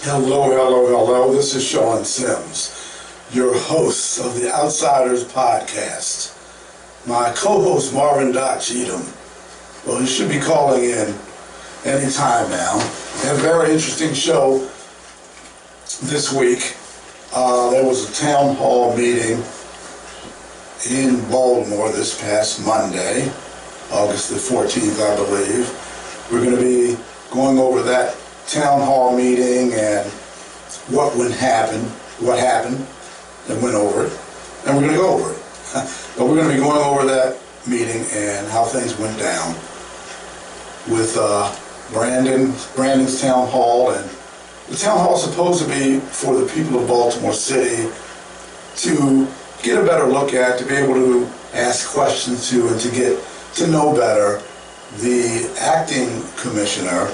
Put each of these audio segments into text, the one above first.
Hello, hello, hello. This is Sean Sims, your host of the Outsiders podcast. My co-host Marvin Doc Cheatham, well, he should be calling in any time now. We had a very interesting show this week. There was a town hall meeting in Baltimore this past Monday, August the 14th, I believe. We're going to be going over that town hall meeting and what happened, and went over it, and we're going to go over it. But we're going to be going over that meeting and how things went down with Brandon's town hall. And the town hall is supposed to be for the people of Baltimore City to get a better look at, to be able to ask questions to, and to get to know better the acting commissioner,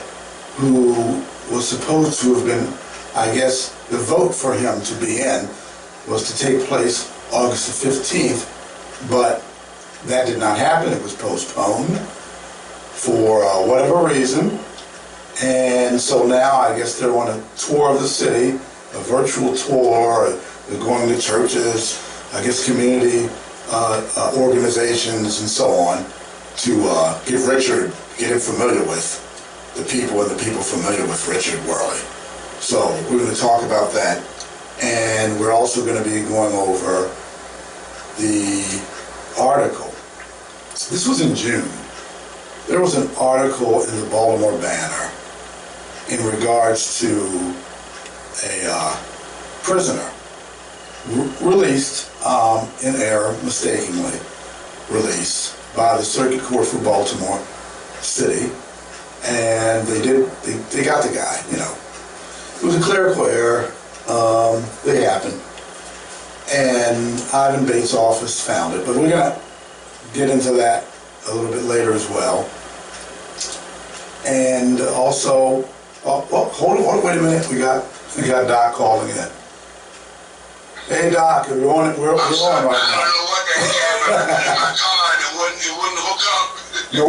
who was supposed to have been, I guess, the vote for him to be in was to take place August the 15th, but that did not happen. It was postponed for whatever reason. And so now I guess they're on a tour of the city, a virtual tour. They're going to churches, I guess community organizations and so on, to get him familiar with the people and the people familiar with Richard Worley. So we're going to talk about that, and we're also going to be going over the article. This was in June. There was an article in the Baltimore Banner in regards to a prisoner released in error, mistakenly released by the Circuit Court for Baltimore City. And they got the guy, you know. It was a clerical error. They happened. And Ivan Bates' office found it. But we're going to get into that a little bit later as well. And also, hold on, wait a minute. We got Doc calling in. Hey Doc, we're on right now. I don't know what that happened in my car, and it wouldn't hook up. No,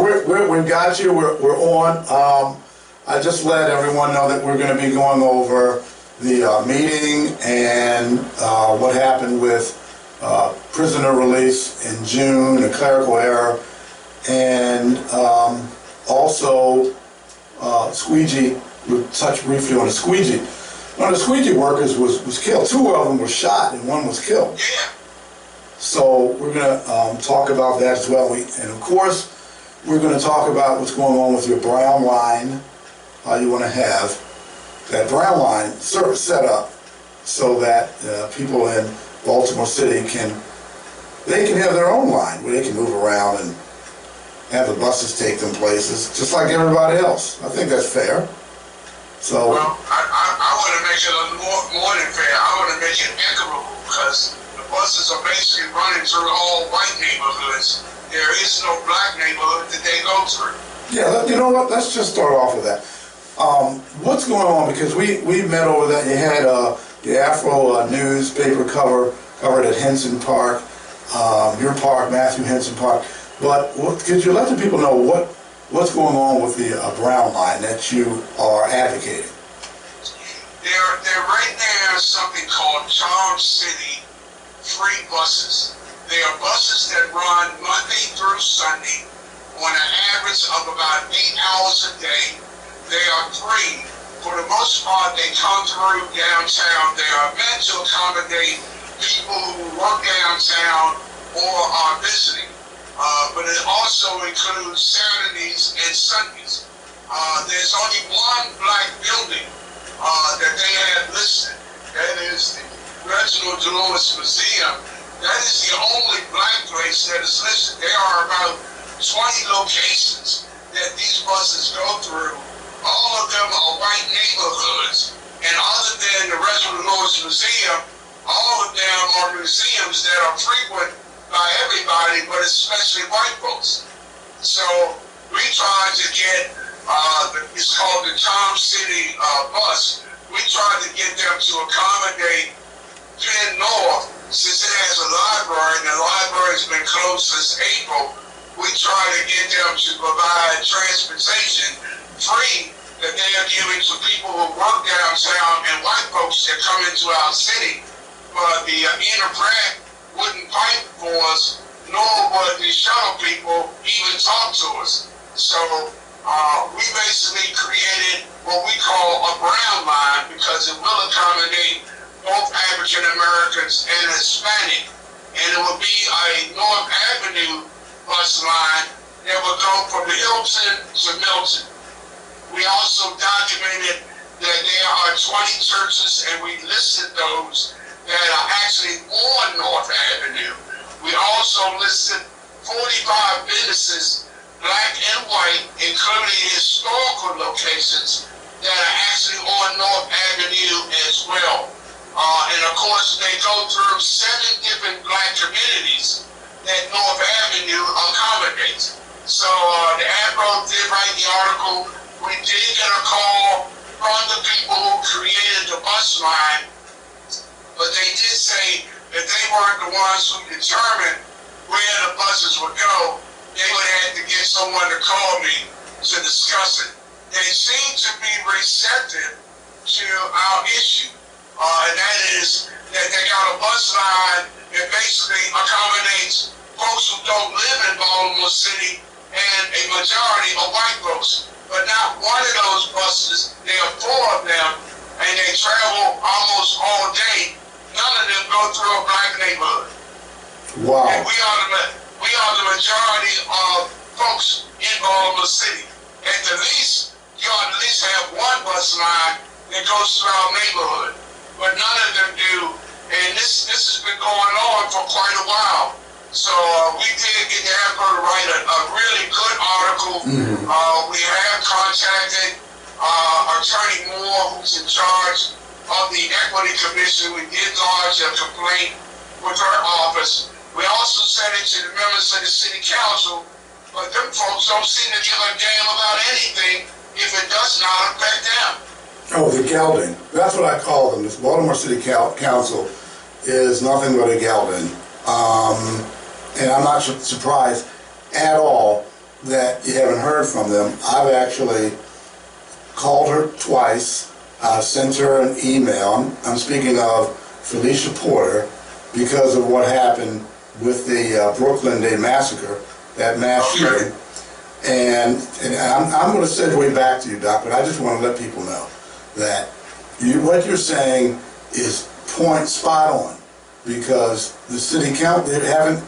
we got you. We're on. I just let everyone know that we're going to be going over the meeting and what happened with prisoner release in June, a clerical error, and also squeegee. We'll touch briefly on the squeegee. One of the squeegee workers was killed. Two of them were shot and one was killed. Yeah. So we're going to talk about that as well. And of course, we're going to talk about what's going on with your brown line, how you want to have that brown line service set up so that people in Baltimore City can have their own line where they can move around and have the buses take them places, just like everybody else. I think that's fair. So, well, I want to make it more than fair. I want to make it equitable, because the buses are basically running through all white neighborhoods. There is no black neighborhood that they go through. Yeah, you know what? Let's just start off with that. What's going on? Because we met over that. You had the Afro newspaper covered at Henson Park, your park, Matthew Henson Park. But could you let the people know what's going on with the brown line that you are advocating? There right now is something called Charm City free buses. They are buses that run Monday through Sunday on an average of about 8 hours a day. They are free. For the most part, they come through downtown. They are meant to accommodate people who work downtown or are visiting. But it also includes Saturdays and Sundays. There's only one black building that they have listed. That is the Reginald Lewis Museum. That is the only black place that is listed. There are about 20 locations that these buses go through. All of them are white neighborhoods. And other than the Reginald Lewis Museum, all of them are museums that are frequent by everybody, but especially white folks. So we tried to get, it's called the Charm City bus. We tried to get them to accommodate Penn North, since it has a library, and the library's been closed since April. We try to get them to provide transportation free that they are giving to people who work downtown and white folks that come into our city. But the inner Pratt wouldn't pipe for us, nor would the shuttle people even talk to us. So we basically created what we call a brown line because it will accommodate both African Americans and Hispanic. And it will be a North Avenue bus line that will go from Hilton to Milton. We also documented that there are 20 churches, and we listed those that are actually on North Avenue. We also listed 45 businesses, black and white, including historical locations that are actually on North Avenue as well. And of course, they go through 7 different black communities that North Avenue accommodates. So the Afro did write the article. We did get a call from the people who created the bus line, but they did say that they weren't the ones who determined where the buses would go. They would have to get someone to call me to discuss it. They seem to be receptive to our issue, and that is that they got a bus line that basically accommodates folks who don't live in Baltimore City and a majority of white folks. But not one of those buses, there are 4 of them, and they travel almost all day. None of them go through a black neighborhood. Wow. And we are the majority of folks in Baltimore City. At the least, you ought to at least have one bus line that goes through our neighborhood. But none of them do. And this has been going on for quite a while. So we did get the effort to write a really good article. We have contacted Attorney Moore, who's in charge of the Equity Commission. We did lodge a complaint with her office. We also sent it to the members of the City Council, but them folks don't seem to give a damn about anything if it does not affect them. Oh, the gelding. That's what I call them. This Baltimore City Council is nothing but a gelding. And I'm not surprised at all that you haven't heard from them. I've actually called her twice, sent her an email. I'm speaking of Felicia Porter because of what happened with the Brooklyn Day Massacre, that mass shooting. And I'm going to segue back to you, Doc, but I just want to let people know that what you're saying is spot on, because the city council, they haven't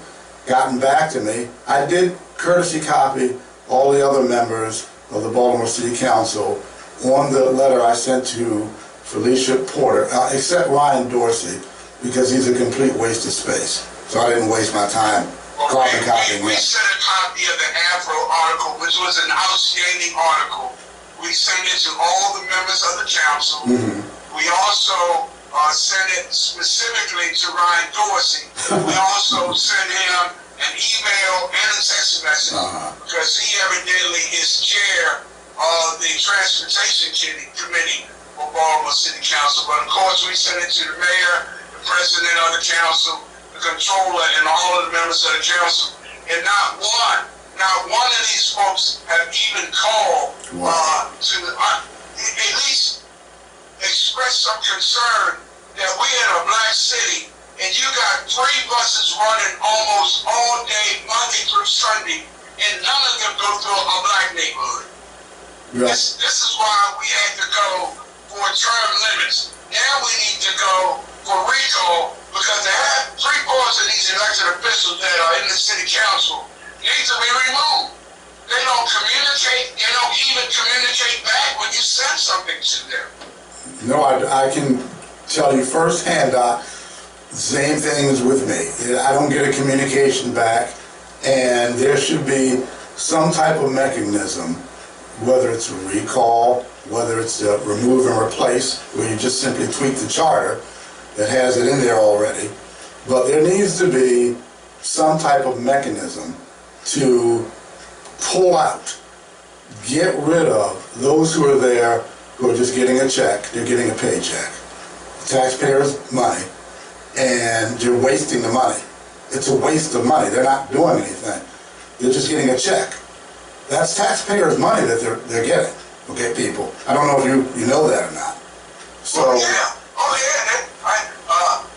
gotten back to me. I did courtesy copy all the other members of the Baltimore City Council on the letter I sent to Felicia Porter, except Ryan Dorsey, because he's a complete waste of space. So I didn't waste my time copying we sent a copy of the Afro article, which was an outstanding article. We sent it to all the members of the council. We also sent it specifically to Ryan Dorsey. We also sent him an email and a text message because he evidently is chair of the Transportation Committee for Baltimore City Council. But of course, we sent it to the mayor, the president of the council, the controller, and all of the members of the council. And not one of these folks have even called to at least express some concern that we're in a black city and you got 3 buses running almost all day, Monday through Sunday, and none of them go through a black neighborhood. Yeah. This is why we had to go for term limits. Now we need to go for recall because they have 3/4 of these elected officials that are in the city council need to be removed. They don't communicate. They don't even communicate back when you send something to them. No, I can tell you firsthand, same thing is with me. I don't get a communication back, and there should be some type of mechanism, whether it's a recall, whether it's a remove and replace, where you just simply tweak the charter that has it in there already. But there needs to be some type of mechanism to pull out, get rid of those who are there who are just getting a check. They're getting a paycheck, taxpayers' money, and you're wasting the money. It's a waste of money. They're not doing anything. They're just getting a check. That's taxpayers' money that they're getting. Okay, people. I don't know if you know that or not. So. Oh yeah.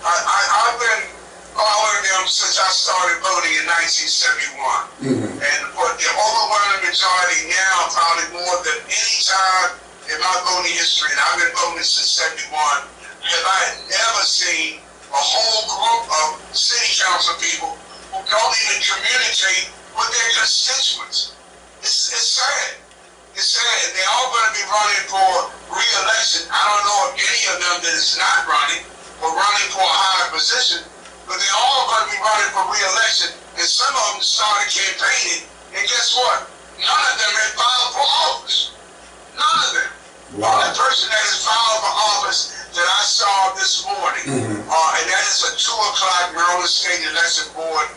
I've been following them since I started voting in 1971. And for the overwhelming majority now, probably more than any time in my voting history, and I've been voting since 71, have I never seen a whole group of city council people who don't even communicate with their constituents. It's sad. It's sad. They're all going to be running for re-election. I don't know if any of them that is not running or running for a higher position, but they're all going to be running for re-election. And some of them started campaigning, and guess what? None of them had filed for office. None of them. Wow. The only person that has filed for office that I saw this morning, and that is a 2 o'clock Maryland State Election Board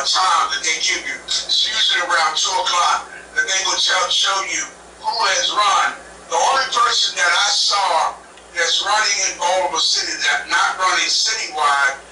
time that they give you. It's usually around 2 o'clock that they will show you who has run. The only person that I saw that's running in Baltimore City, that not running citywide,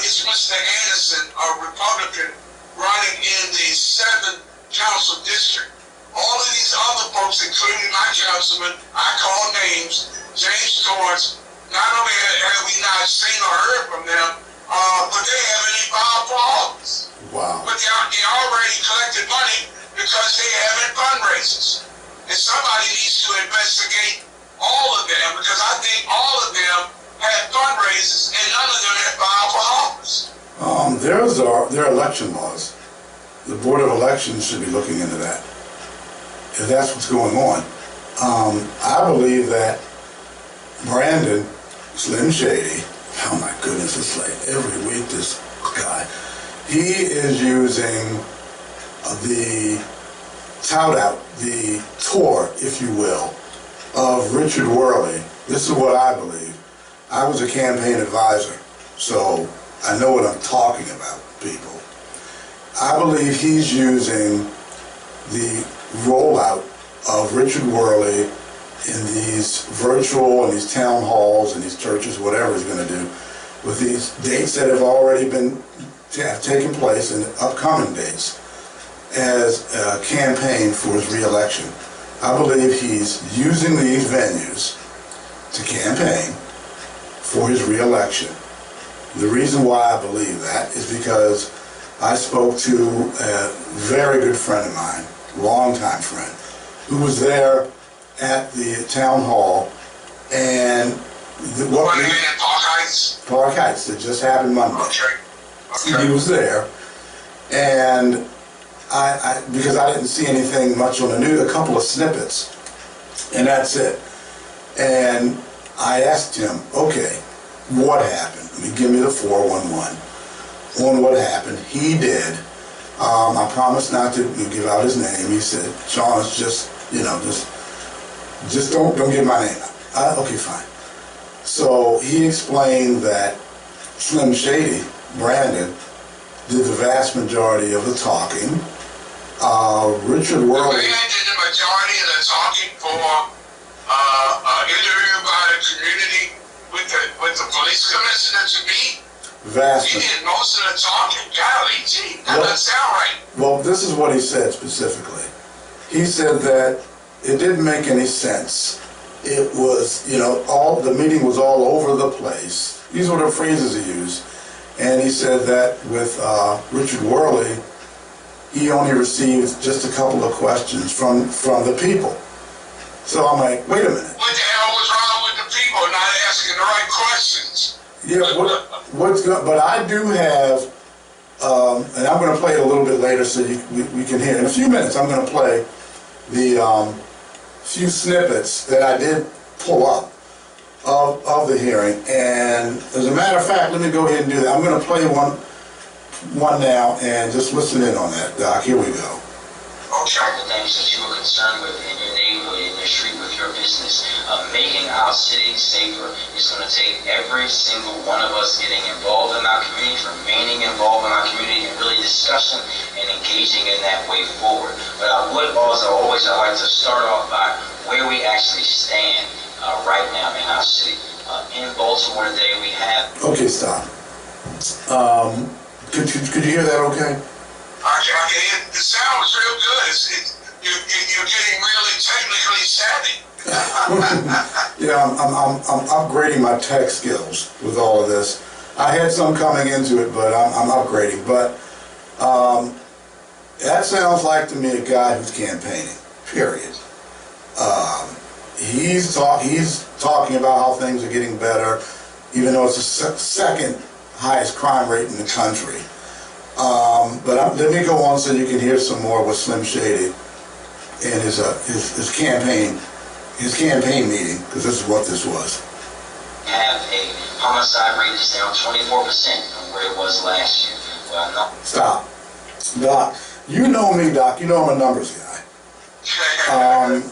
is Mr. Anderson, a Republican, running in the 7th Council District. All of these other folks, including my councilman, I call names, James Torrance, not only have we not seen or heard from them, but they haven't even filed for office. Wow. But they already collected money because they haven't fundraisers. And somebody needs to investigate all of them, because I think all of them had fundraisers and none of them had filed for office. There are election laws. The Board of Elections should be looking into that, if that's what's going on. I believe that Brandon Slim Shady, oh my goodness, it's like every week this guy, he is using the tour, if you will, of Richard Worley. This is what I believe. I was a campaign advisor, so I know what I'm talking about, people. I believe he's using the rollout of Richard Worley in these virtual and these town halls and these churches, whatever he's going to do, with these dates that have already taken place and upcoming dates, as a campaign for his re-election. I believe he's using these venues to campaign for his re-election. The reason why I believe that is because I spoke to a very good friend of mine, longtime friend, who was there at the town hall, and Park Heights? Park Heights, that just happened Monday. Okay. He was there, and because I didn't see anything much on the news, a couple of snippets, and that's it. And I asked him, okay, what happened? I mean, give me the 411 on what happened. He did. I promised not to give out his name. He said, Sean, it's just don't give my name out. Okay, fine. So he explained that Slim Shady, Brandon, did the vast majority of the talking. Richard Worley did the majority of the talking for interview by the community with the police commissioner to be. He did most of the talking. Golly gee, that doesn't sound right. Well, this is what he said specifically. He said that it didn't make any sense. It was, the meeting was all over the place. These were the phrases he used. And he said that with Richard Worley, he only received just a couple of questions from the people. So I'm like, wait a minute. What the hell was wrong with the people not asking the right questions? Yeah, but I do have, and I'm going to play it a little bit later so we can hear. In a few minutes, I'm going to play the few snippets that I did pull up of the hearing. And as a matter of fact, let me go ahead and do that. I'm going to play one now and just listen in on that, Doc. Here we go. Okay. The things that you are concerned with in your neighborhood, in your street, with your business. Making our city safer is going to take every single one of us getting involved in our community, remaining involved in our community, and really discussing and engaging in that way forward. But I would also always like to start off by where we actually stand right now in our city. In Baltimore today, we have... Okay, stop. Could you hear that okay? I can hear. The sound was real good. You're getting really technically savvy. Yeah, I'm upgrading my tech skills with all of this. I had some coming into it, but I'm upgrading. But that sounds like to me a guy who's campaigning, period. He's talking about how things are getting better, even though it's the second highest crime rate in the country. But let me go on so you can hear some more with Slim Shady in his campaign meeting, because this is what this was. Have a homicide rate that's down 24% from where it was last year. Well, no. Stop. Doc, you know me, Doc. You know I'm a numbers guy.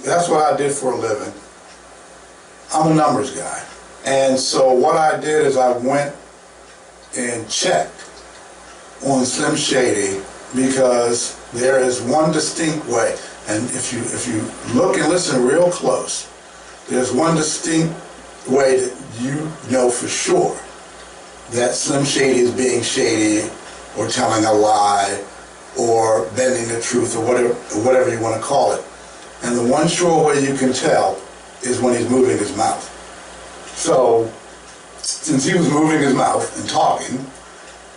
That's what I did for a living. I'm a numbers guy. And so what I did is I went and checked on Slim Shady, because there is one distinct way. And if you look and listen real close, there's one distinct way that you know for sure that Slim Shady is being shady or telling a lie or bending the truth or whatever you want to call it. And the one sure way you can tell is when he's moving his mouth. So, since he was moving his mouth and talking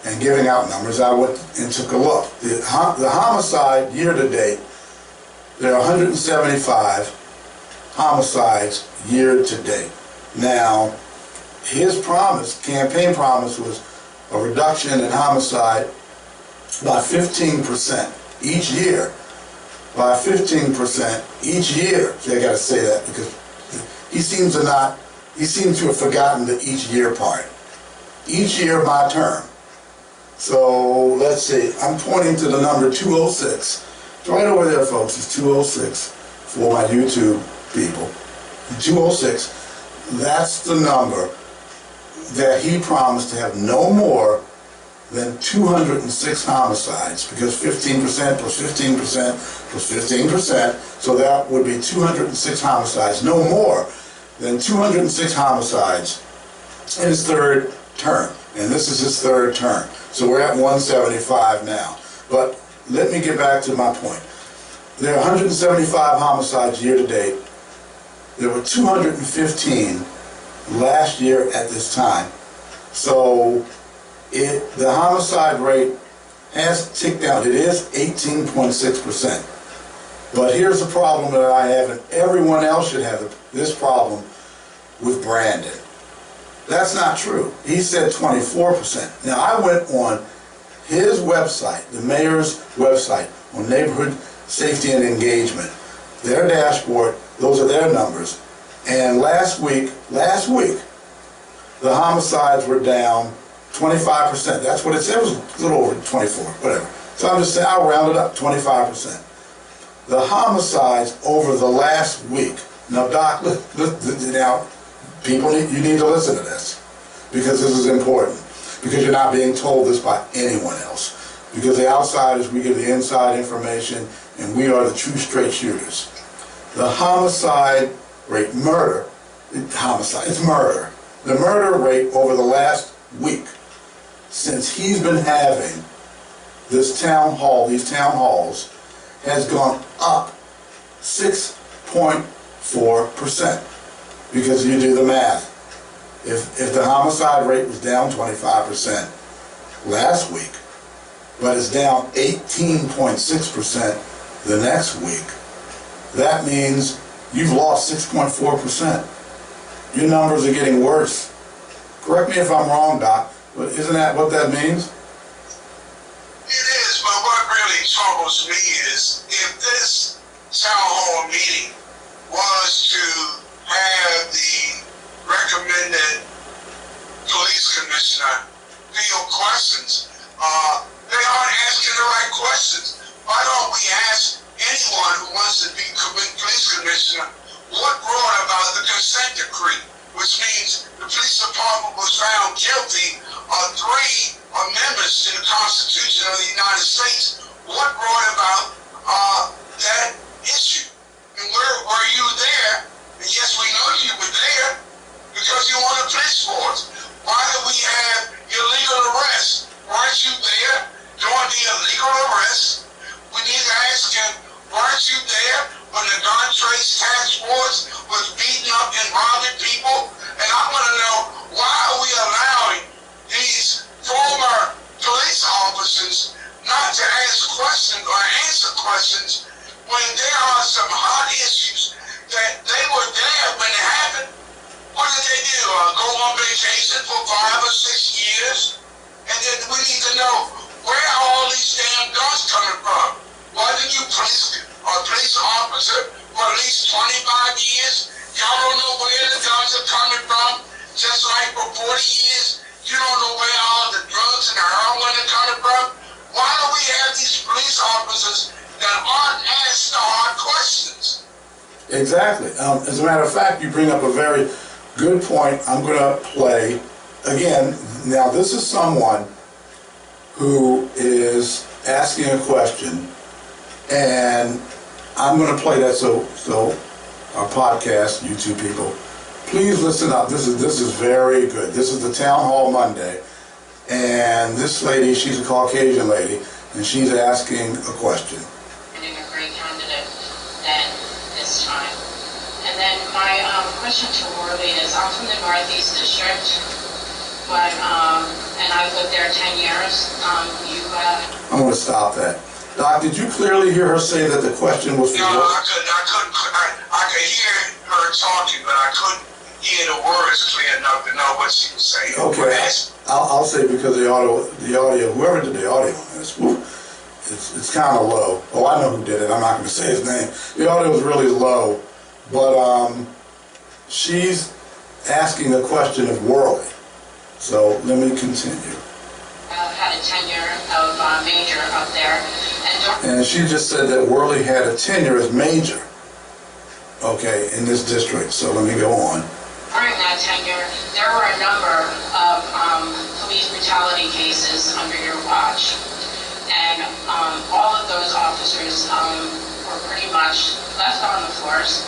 and giving out numbers, I went and took a look. The homicide year to date, there are 175 homicides year to date. Now, his campaign promise, was a reduction in homicide by 15% each year. By 15% each year. See, I gotta say that because he seems to have forgotten the each year part. Each year my term. So let's see, I'm pointing to the number 206. It's right over there, folks. It's 206 for my YouTube people. 206, that's the number that he promised to have no more than 206 homicides, because 15% plus 15% plus 15%, so that would be 206 homicides, no more than 206 homicides in his third term. And this is his third term. So we're at 175 now. But let me get back to my point. There are 175 homicides year to date. There were 215 last year at this time. So the homicide rate has ticked down. It is 18.6%. But here's the problem that I have, and everyone else should have this problem with Brandon. That's not true. He said 24%. Now, I went on his website, the mayor's website, on neighborhood safety and engagement, their dashboard, those are their numbers. And last week, the homicides were down 25%. That's what it said. It was a little over 24, whatever. So I'm just saying, I'll round it up, 25%. The homicides over the last week. Now, Doc, now, people, you need to listen to this, because this is important. Because you're not being told this by anyone else. Because the outsiders, we give the inside information, and we are the true straight shooters. The homicide rate, it's murder. The murder rate over the last week, since he's been having these town halls, has gone up 6.4%. Because you do the math. If the homicide rate was down 25% last week, but it's down 18.6% the next week, that means you've lost 6.4%. Your numbers are getting worse. Correct me if I'm wrong, Doc, but isn't that what that means? It is, but what really troubles me is if this town hall meeting was to have the recommended police commissioner field questions, they aren't asking the right questions. Why don't we ask anyone who wants to be police commissioner what brought about the consent decree, which means the police department was found guilty of 3 amendments to the Constitution of the United States. What brought about that issue? And were you there? And yes, we know you were there because you were on the police force. Why do we have illegal arrests? Weren't you there during the illegal arrests? We need to ask him, weren't you there to ask questions or answer questions when there are some hot issues that they were there when it happened. What did they do? Go on vacation for 5 or 6 years? And then we need to know, where are all these damn guns coming from? Why didn't you police officer for at least 25 years? Y'all don't know where the guns are coming from. Just like for 40 years, you don't know where all the drugs and the heroin are coming from. Why do we have these police officers that aren't asked the hard questions? Exactly. As a matter of fact, you bring up a very good point. I'm going to play again. Now, this is someone who is asking a question, and I'm going to play that so our podcast, YouTube people, please listen up. This is very good. This is the Town Hall Monday, and this lady, she's a Caucasian lady, and she's asking a question. Being a great candidate than this time. And then my question to Worley is, I'm from the Northeast District, but and I've lived there 10 years. I'm going to stop that. Doc, did you clearly hear her say that the question was for No, I could hear her talking, but I couldn't hear the words clear enough to know what she was saying. Okay, I'll say because the audio, whoever did the audio on this, it's kind of low. Oh, I know who did it. I'm not going to say his name. The audio is really low, but she's asking a question of Worley. So let me continue. Had a tenure of major up there. And she just said that Worley had a tenure as major, okay, in this district. So let me go on. During that tenure, there were a number of police brutality cases under your watch. And all of those officers were pretty much left on the force.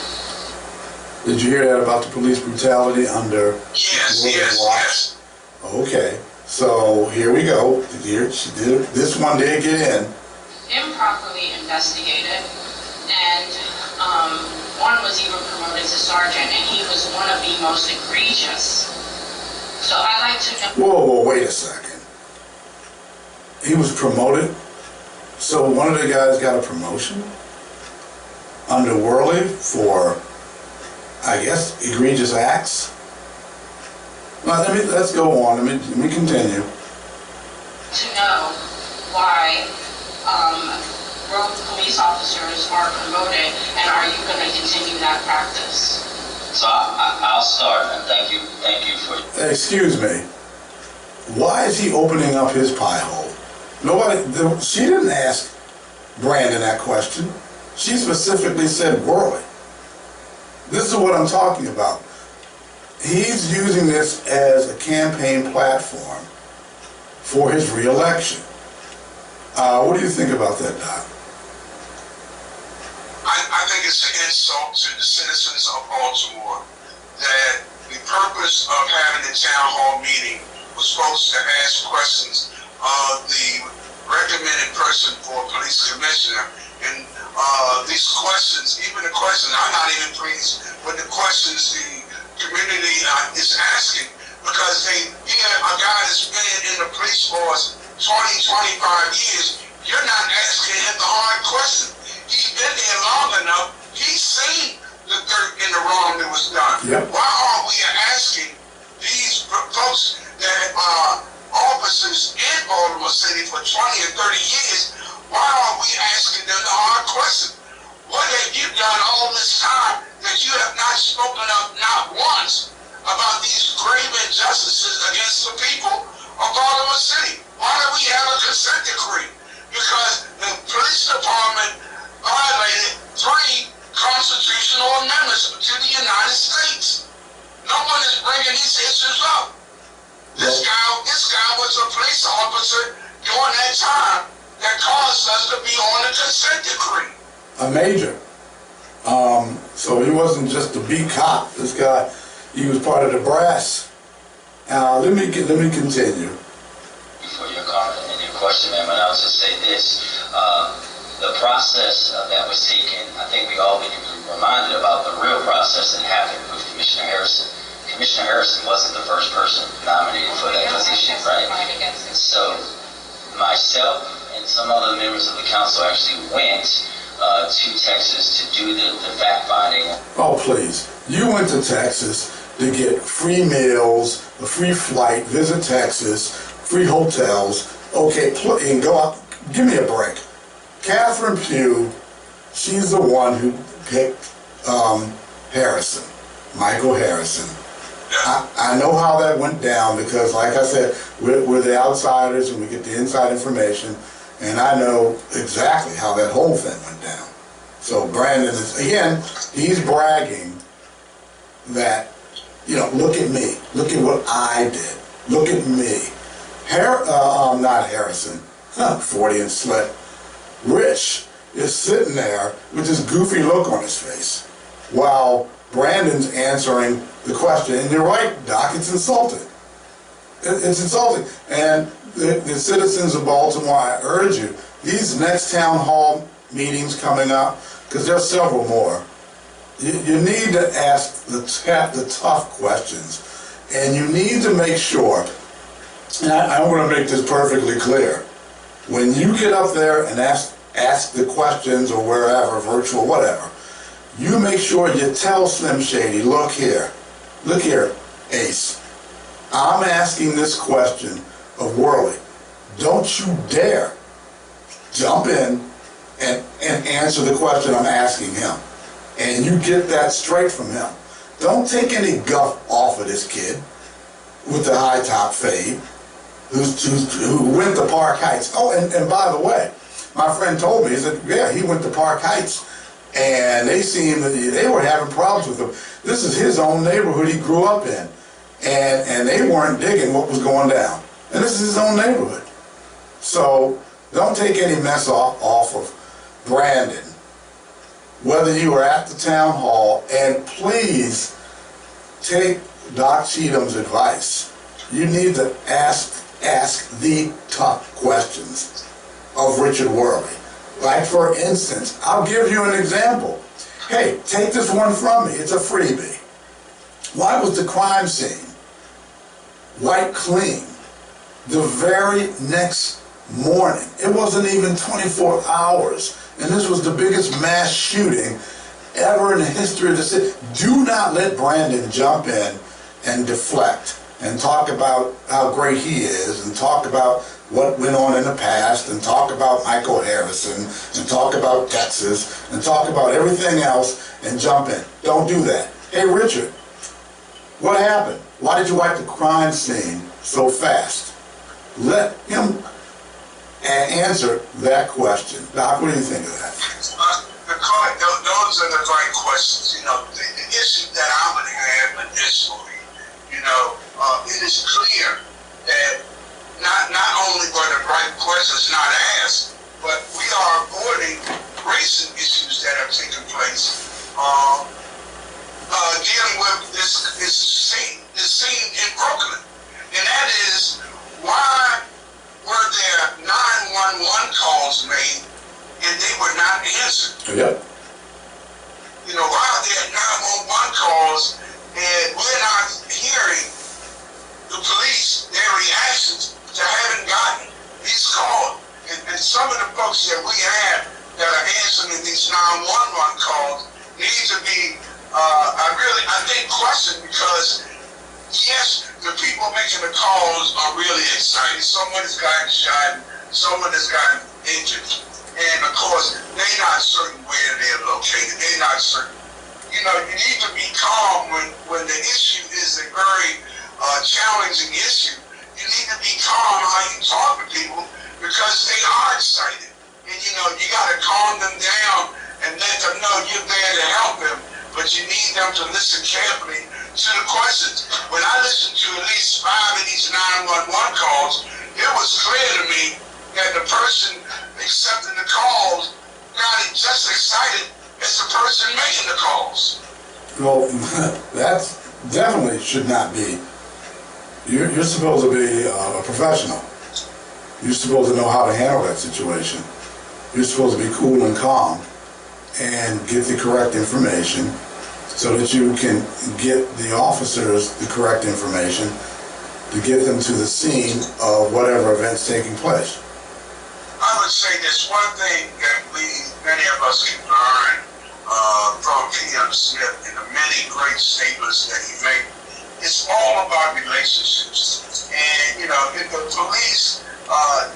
Did you hear that about the police brutality under Yes. Okay, so here we go. Here, this one did get in. Improperly investigated, and one was even promoted to sergeant, and he was one of the most egregious. So I'd like to know... Whoa, wait a second. He was promoted? So one of the guys got a promotion under Worley for, I guess, egregious acts? Now, let's go on. Let me continue. To know why rogue police officers are promoted, and are you going to continue that practice? So I'll start, and thank you for... Excuse me. Why is he opening up his pie hole? She didn't ask Brandon that question. She specifically said Worley. This is what I'm talking about. He's using this as a campaign platform for his re-election. What do you think about that, Doc? I think it's an insult to the citizens of Baltimore that the purpose of having the town hall meeting was supposed to ask questions of the recommended person for police commissioner. And these questions, even the questions, I'm not even pleased with the questions the community is asking, because they hear a guy that's been in the police force 20, 25 years, you're not asking him the hard question. He's been there long enough. He's seen the dirt and the wrong that was done. Yep. Why aren't we asking these folks that are officers in Baltimore City for 20 or 30 years, why aren't we asking them the hard question? What have you done all this time that you have not spoken up not once about these grave injustices against the people of Baltimore City? Why do we have a consent decree? Because the police department violated 3 constitutional amendments to the United States. No one is bringing these issues up. This guy was a police officer during that time that caused us to be on a consent decree. A major. So he wasn't just a beat cop. This guy, he was part of the brass. Let me continue. For your comment and your question, ma'am, and I'll just say this. The process that was taken, I think we all need to be reminded about the real process that happened with Commissioner Harrison. Commissioner Harrison wasn't the first person nominated for that position, right? So myself and some other members of the council actually went to Texas to do the fact finding. Oh, please. You went to Texas to get free meals, a free flight, visit Texas, free hotels. Okay, and go out. Give me a break. Catherine Pugh, she's the one who picked Harrison, Michael Harrison. I know how that went down because, like I said, we're the outsiders and we get the inside information, and I know exactly how that whole thing went down. So Brandon is, again, he's bragging that, you know, look at me, look at what I did, look at me. Not Harrison, 40 and slit. Rich is sitting there with this goofy look on his face while Brandon's answering the question. And you're right, Doc, it's insulting. It's insulting. And the citizens of Baltimore, I urge you, these next town hall meetings coming up, because there's several more, you need to ask the tough questions. And you need to make sure, and I want to make this perfectly clear, when you get up there and ask the questions or wherever, virtual, whatever, you make sure you tell Slim Shady, look here, Ace, I'm asking this question of Worley. Don't you dare jump in and answer the question I'm asking him. And you get that straight from him. Don't take any guff off of this kid with the high top fade who went to Park Heights. Oh, and by the way, my friend told me, he said, yeah, he went to Park Heights and they were having problems with him. This is his own neighborhood he grew up in. And they weren't digging what was going down. And this is his own neighborhood. So don't take any mess off of Brandon, whether you were at the town hall, and please take Doc Cheatham's advice. You need to ask the tough questions of Richard Worley. Like, for instance, I'll give you an example. Hey, take this one from me. It's a freebie. Why was the crime scene wiped clean the very next morning? It wasn't even 24 hours. And this was the biggest mass shooting ever in the history of the city. Do not let Brandon jump in and deflect and talk about how great he is and talk about what went on in the past and talk about Michael Harrison and talk about Texas and talk about everything else and jump in. Don't do that. Hey, Richard, what happened? Why did you wipe the crime scene so fast? Let him answer that question. Doc, what do you think of that? Those are the right questions. You know, the issue that I'm going to have initially, you know, it is clear that not only were the right questions not asked, but we are avoiding recent issues that have taken place, dealing with this scene in Brooklyn. And that is, why were there 911 calls made and they were not answered? Yep. You know, why are there 911 calls and we're not hearing the police, their reactions to having gotten these calls? And some of the folks that we have that are answering these 911 calls need to be, I think, questioned, because yes, the people making the calls are really excited. Someone has gotten shot, someone has gotten injured. And of course, they're not certain where they're located. They're not certain. You know, you need to be calm when the issue is a very challenging issue. You need to be calm how you talk to people, because they are excited. And you know, you got to calm them down and let them know you're there to help them. But you need them to listen carefully to the questions. When I listened to at least 5 of these 911 calls, it was clear to me that the person accepting the calls got just excited as the person making the calls. Well, that definitely should not be. You're supposed to be a professional. You're supposed to know how to handle that situation. You're supposed to be cool and calm and get the correct information so that you can get the officers the correct information to get them to the scene of whatever event's taking place. I would would say there's one thing that many of us can learn from P.M. Smith and the many great statements that he made. It's all about relationships. And, you know, if the police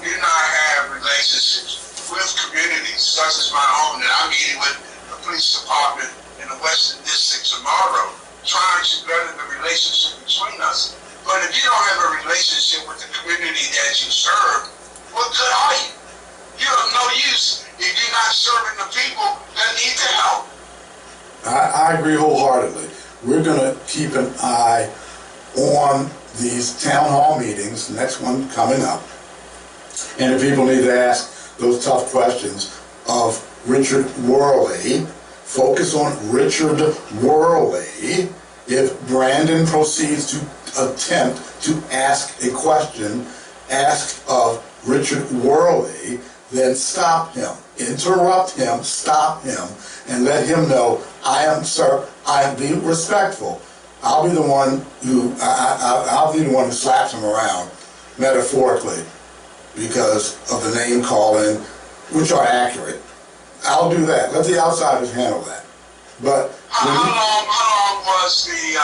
do not have relationships with communities, such as my own, that I'm meeting with the police department in the Western District tomorrow, trying to better the relationship between us. But if you don't have a relationship with the community that you serve, what good are you? You're of no use if you're not serving the people that need the help. I agree wholeheartedly. We're going to keep an eye on these town hall meetings, the next one coming up. And if people need to ask those tough questions of Richard Worley, focus on Richard Worley. If Brandon proceeds to attempt to ask a question asked of Richard Worley, then stop him, interrupt him, stop him, and let him know, sir, I am being respectful. I'll be the one who, I'll be the one who slaps him around, metaphorically, because of the name calling, which are accurate. I'll do that. Let the outsiders handle that. But how long was the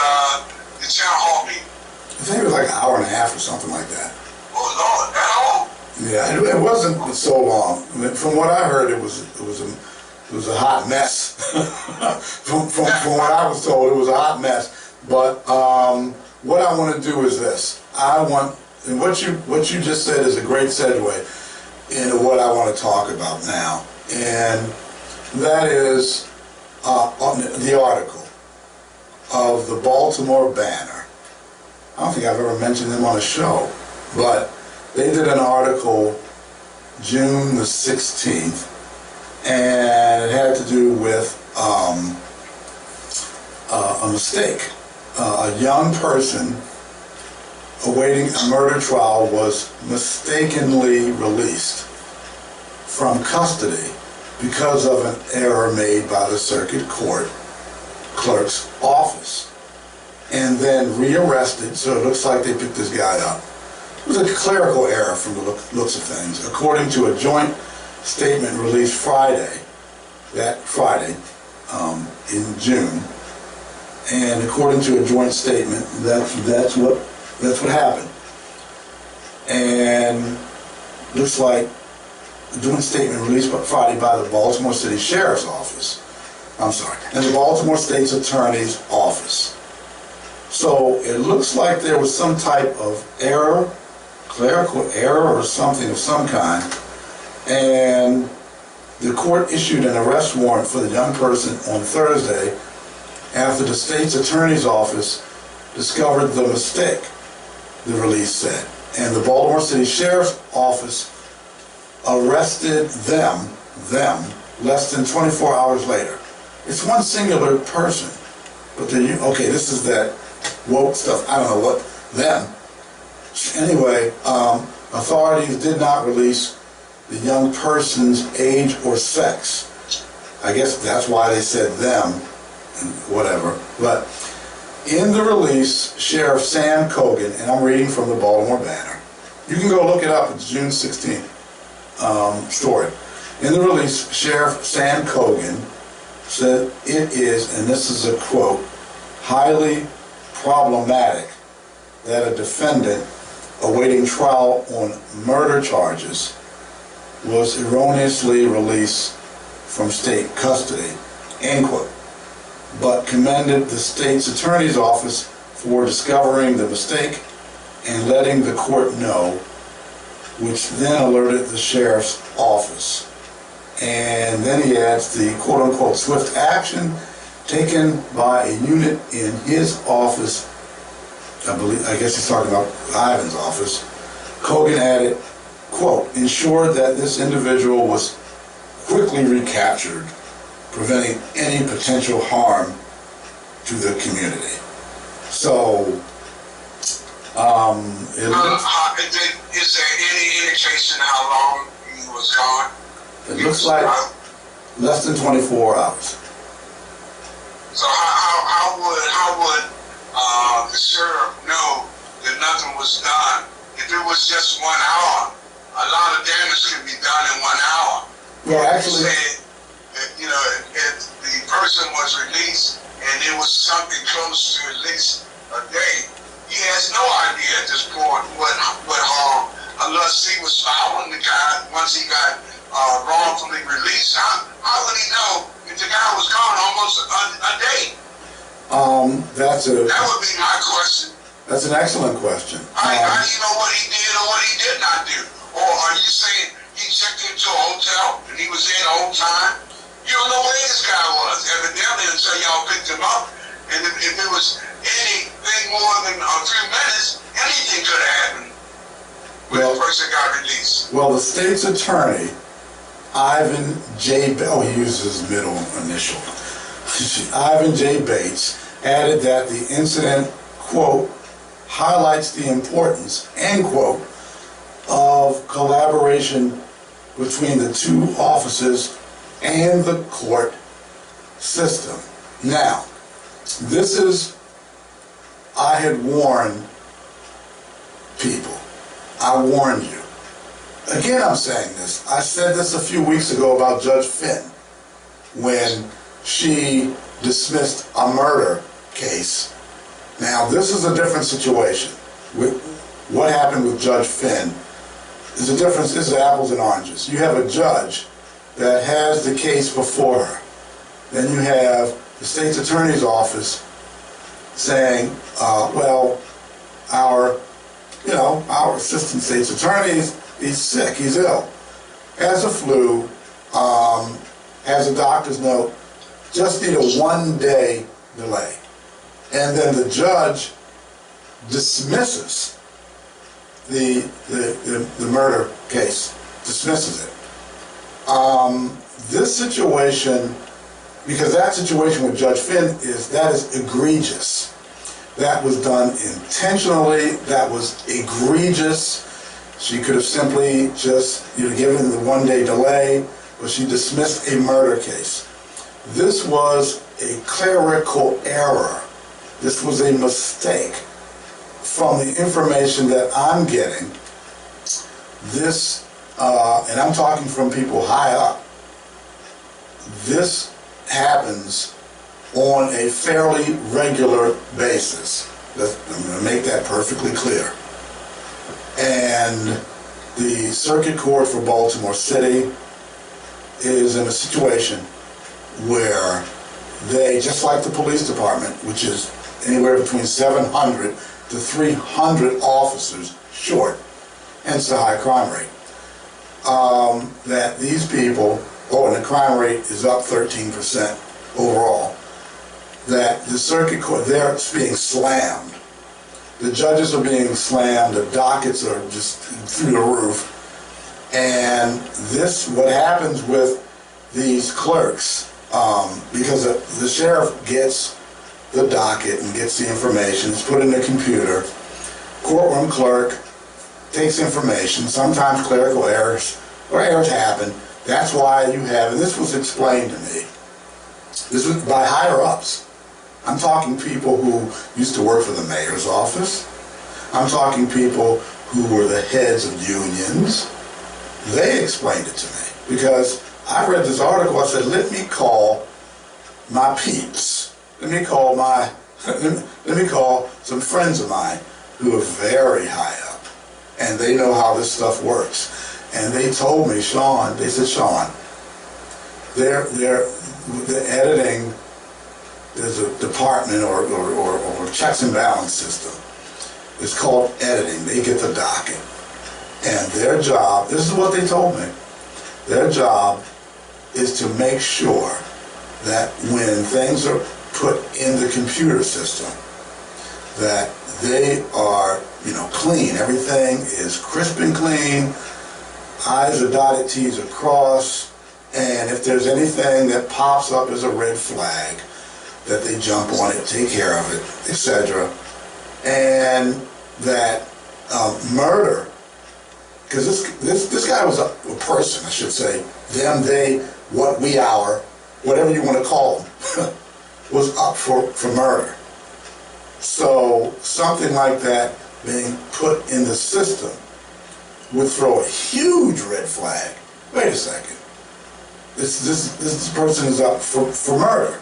town hall meeting? I think it was like an hour and a half or something like that. Oh Lord, that long? Yeah, it wasn't so long. I mean, from what I heard, it was a hot mess. from what I was told, it was a hot mess. But what I want to do is this. And what you just said is a great segue into what I want to talk about now, and that is on the article of the Baltimore Banner. I don't think I've ever mentioned them on a show, but they did an article June the 16th, and it had to do with a mistake. A young person awaiting a murder trial was mistakenly released from custody because of an error made by the circuit court clerk's office, and then rearrested. So it looks like they picked this guy up. It was a clerical error from the looks of things, according to a joint statement released Friday in June. And according to a joint statement, that's what happened. And looks like a joint statement released Friday by the Baltimore City Sheriff's Office. And the Baltimore State's Attorney's Office. So it looks like there was some type of error, clerical error or something of some kind, and the court issued an arrest warrant for the young person on Thursday after the state's attorney's office discovered the mistake, the release said. And the Baltimore City Sheriff's Office arrested them less than 24 hours later. It's one singular person, but this is that woke stuff. I don't know what them. Anyway, authorities did not release the young person's age or sex. I guess that's why they said them and whatever. But in the release, Sheriff Sam Cogan, and I'm reading from the Baltimore Banner. You can go look it up. It's June 16th story. In the release, Sheriff Sam Cogan said it is, and this is a quote, highly problematic that a defendant awaiting trial on murder charges was erroneously released from state custody, end quote, but commended the state's attorney's office for discovering the mistake and letting the court know, which then alerted the sheriff's office. And then he adds the quote-unquote swift action taken by a unit in his office, I guess he's talking about Ivan's office. Cogan added, quote, ensured that this individual was quickly recaptured, preventing any potential harm to the community. So, is there any indication how long he was gone? It looks like less than 24 hours. So how would the sheriff know that nothing was done if it was just 1 hour? a lot of damage can be done in 1 hour. Well, actually, if the person was released and it was something close to at least a day, he has no idea at this point what harm, unless he was following the guy once he got wrongfully released. How would he know if the guy was gone almost a day? That would be my question. That's an excellent question. How do you know what he did or what he did not do? Or are you saying he checked into a hotel and he was there the whole time? You don't know where this guy was, evidently, until y'all picked him up. And if it was anything more than a few minutes, anything could have happened when the person got released. Well, the state's attorney, Ivan J. he uses his middle initial. Ivan J. Bates added that the incident, quote, highlights the importance, end quote, of collaboration between the two offices and the court system. Now, I had warned people. I warned you. Again, I'm saying this. I said this a few weeks ago about Judge Finn when she dismissed a murder case. Now, this is a different situation. What happened with Judge Finn is a difference. This is apples and oranges. You have a judge that has the case before her. Then you have the state's attorney's office saying, well, our assistant state's attorney, he's sick, he's ill, has a flu, has a doctor's note, just need a 1-day delay. And then the judge dismisses the murder case, dismisses it. This situation, because that situation with Judge Finn is egregious. That was done intentionally. That was egregious. She could have simply just given the 1-day delay, but she dismissed a murder case. This was a clerical error. This was a mistake. From the information that I'm getting, this, and I'm talking from people high up, this happens on a fairly regular basis. I'm going to make that perfectly clear. And the Circuit Court for Baltimore City is in a situation where they, just like the police department, which is anywhere between 700 to 300 officers short, hence the high crime rate, that these people, and the crime rate is up 13% overall, that the Circuit Court, they're being slammed. The judges are being slammed, the dockets are just through the roof. And this, what happens with these clerks, because the sheriff gets the docket and gets the information, it's put in the computer, courtroom clerk takes information, sometimes clerical errors happen. That's why you have, and this was explained to me, this was by higher-ups. I'm talking people who used to work for the mayor's office. I'm talking people who were the heads of unions. They explained it to me because I read this article. I said, let me call my peeps. Let me call some friends of mine who are very high up, and they know how this stuff works. And they told me, Sean, they said, Sean, the editing, there's a department or checks and balance system. It's called editing. They get the docket. And their job, this is what they told me, their job is to make sure that when things are put in the computer system, that they are, clean. Everything is crisp and clean. I's are dotted, T's are crossed. And if there's anything that pops up as a red flag, that they jump on it, take care of it, etc. And that murder, because this guy was a person, I should say, them, they, what, we, our, whatever you want to call them, was up for murder. So something like that being put in the system would throw a huge red flag. Wait a second. This person is up for murder.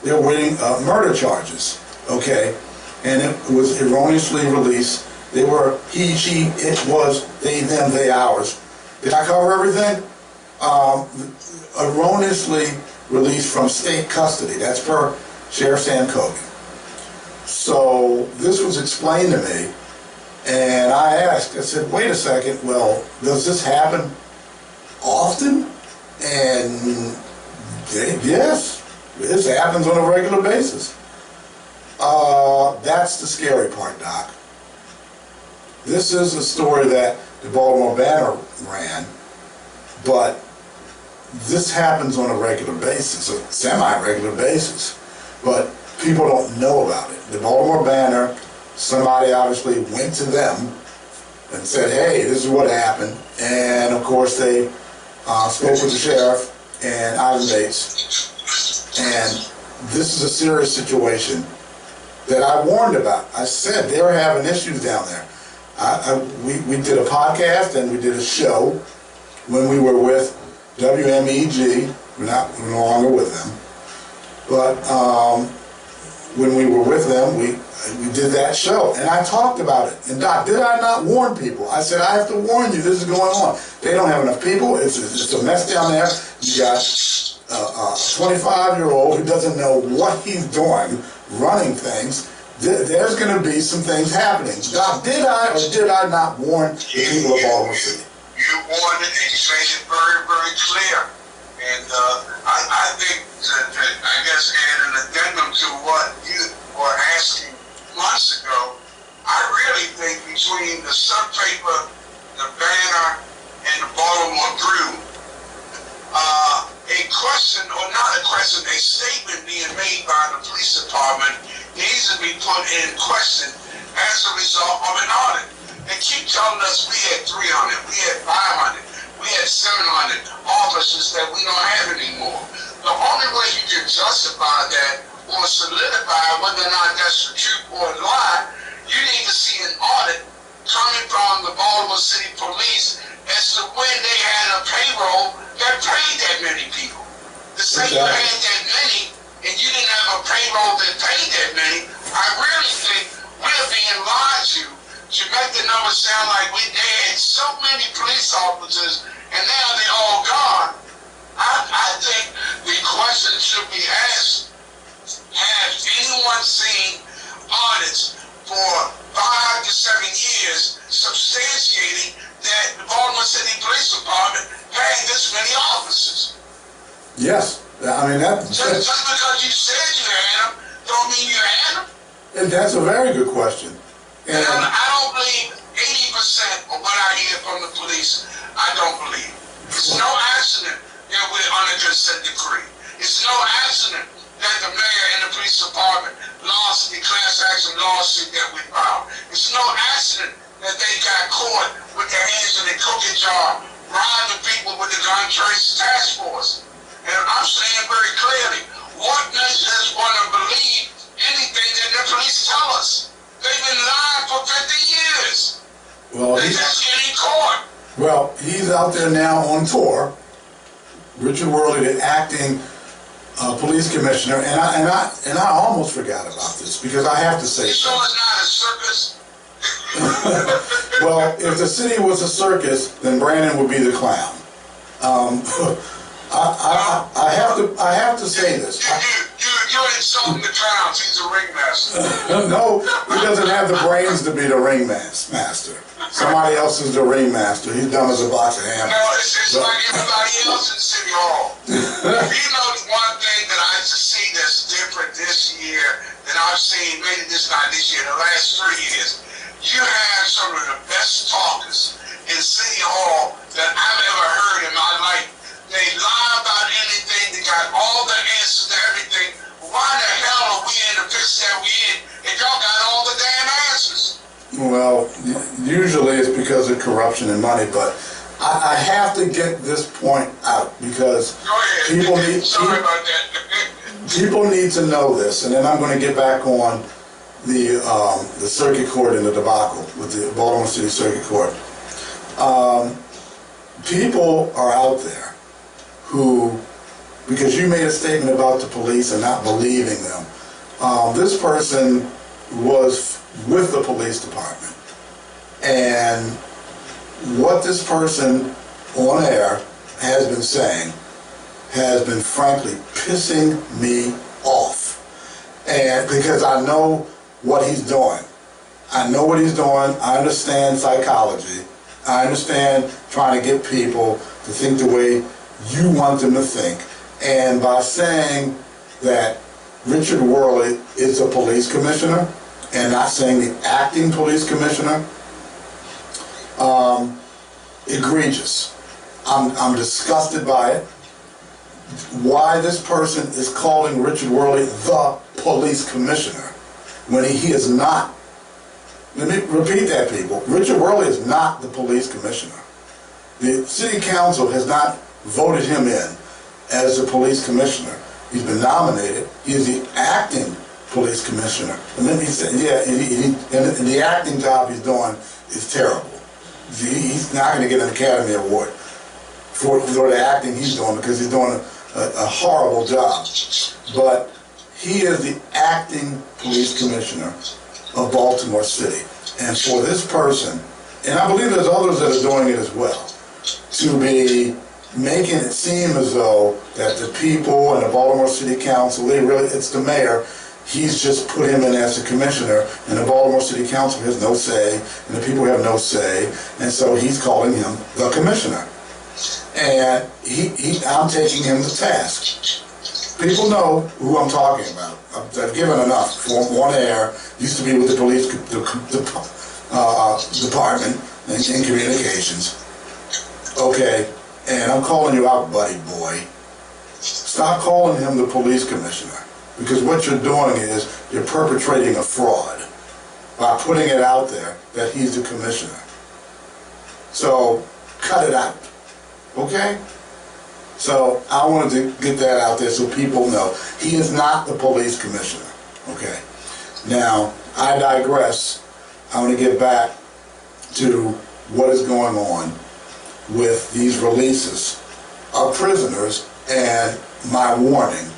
They're waiting murder charges, okay? And it was erroneously released. They were he, she, it was, they, them, they, ours. Did I cover everything? Erroneously released from state custody. That's per Sheriff Sam Cogan. So this was explained to me, and I asked, I said, wait a second, well, does this happen often? And yes, this happens on a regular basis. That's the scary part, Doc. This is a story that the Baltimore Banner ran, but this happens on a regular basis, a semi-regular basis, but people don't know about it. The Baltimore Banner, somebody obviously went to them and said, hey, this is what happened, and of course they spoke with the sheriff and Ivan Bates, and this is a serious situation that I warned about. I said they were having issues down there. We did a podcast and we did a show when we were with WMEG. We're no longer with them, but when we were with them, we did that show, and I talked about it. And Doc, did I not warn people? I said, I have to warn you, this is going on. They don't have enough people. It's a mess down there. You got a 25-year-old who doesn't know what he's doing, running things. There's going to be some things happening. Doc, did I or did I not warn the people of Baltimore City? You warned it, and you made it very, very clear. And I think that I guess add an addendum to what you were asking months ago. I really think between the subpaper, the Banner, and the Baltimore Brew, a question, or not a question, a statement being made by the police department needs to be put in question as a result of an audit. They keep telling us we had 300, we had 500, we had 700 officers that we don't have anymore. The only way you can justify that or solidify whether or not that's the truth or a lie, you need to see an audit coming from the Baltimore City Police as to when they had a payroll that paid that many people. To say you had that many and you didn't have a payroll that paid that many, I really think we're being lied to make the numbers sound like they had so many police officers and now they're all gone. I think the question should be asked, has anyone seen audits for 5 to 7 years substantiating that the Baltimore City Police Department had this many officers? Yes. I mean, just because you said you had them, don't mean you had them. And that's a very good question. And I don't believe 80% of what I hear from the police. I don't believe. It's no accident that we're on a consent decree. It's no accident that the mayor and the police department lost the class action lawsuit that we filed. It's no accident that they got caught with their hands in a cookie jar, bribing people with the gun trace task force. And I'm saying very clearly, what makes us want to believe anything that the police tell us? They've been lying for 50 years. Well, they just getting caught. Well, he's out there now on tour. Richard Worley, the acting police commissioner, and I almost forgot about this because I have to say. You sure it's not a circus? Well, if the city was a circus, then Brandon would be the clown. I have to say this. You're insulting the clowns. He's a ringmaster. No, he doesn't have the brains to be the ringmaster. Somebody else is the ringmaster. He's dumb as a box of hammers. No, it's just like everybody else in City Hall. You know, one thing that I see that's different this year than I've seen, maybe not this year, the last 3 years, you have some of the best talkers in City Hall that I've ever heard in my life. They lie about anything. They got all the answers to everything. Why the hell are we in the picture that we in if y'all got all the damn answers? Well, usually it's because of corruption and money, but I have to get this point out because people need to know this, and then I'm going to get back on the circuit court and the debacle with the Baltimore City Circuit Court. People are out there who, because you made a statement about the police and not believing them, this person was with the police department, and what this person on air has been saying has been frankly pissing me off. And because I know what he's doing. I know what he's doing. I understand psychology. I understand trying to get people to think the way you want them to think. And by saying that Richard Worley is a police commissioner, and not saying the acting police commissioner, egregious. I'm disgusted by it. Why this person is calling Richard Worley the police commissioner when he is not. Let me repeat that, people. Richard Worley is not the police commissioner. The city council has not voted him in as the police commissioner. He's been nominated. He is the acting police commissioner. And then he said, yeah, and the acting job he's doing is terrible. He's not going to get an Academy Award for the acting he's doing, because he's doing a horrible job. But he is the acting police commissioner of Baltimore City. And for this person, and I believe there's others that are doing it as well, to be making it seem as though that the people and the Baltimore City Council, it's the mayor, he's just put him in as the commissioner, and the Baltimore City Council has no say, and the people have no say, and so he's calling him the commissioner. And I'm taking him to task. People know who I'm talking about. I've given enough. On air, used to be with the police department in communications. Okay, and I'm calling you out, buddy boy. Stop calling him the police commissioner, because what you're doing is you're perpetrating a fraud by putting it out there that he's the commissioner. So cut it out, okay? So I wanted to get that out there so people know. He is not the police commissioner, okay? Now, I digress. I want to get back to what is going on with these releases of prisoners, and my warning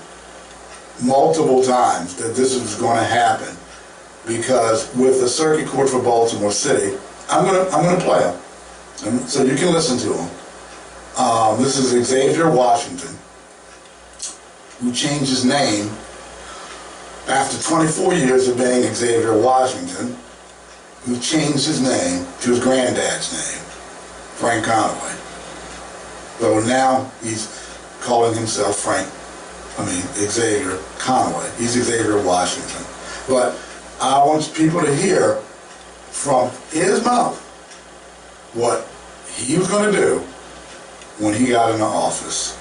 multiple times that this is going to happen, because with the Circuit Court for Baltimore City, I'm gonna play them so you can listen to them. This is Xavier Washington, who changed his name after 24 years of being Xavier Washington, who changed his name to his granddad's name, Frank Conway. So now he's calling himself Xavier Conway. He's Xavier Washington. But I want people to hear from his mouth what he was going to do when he got into office.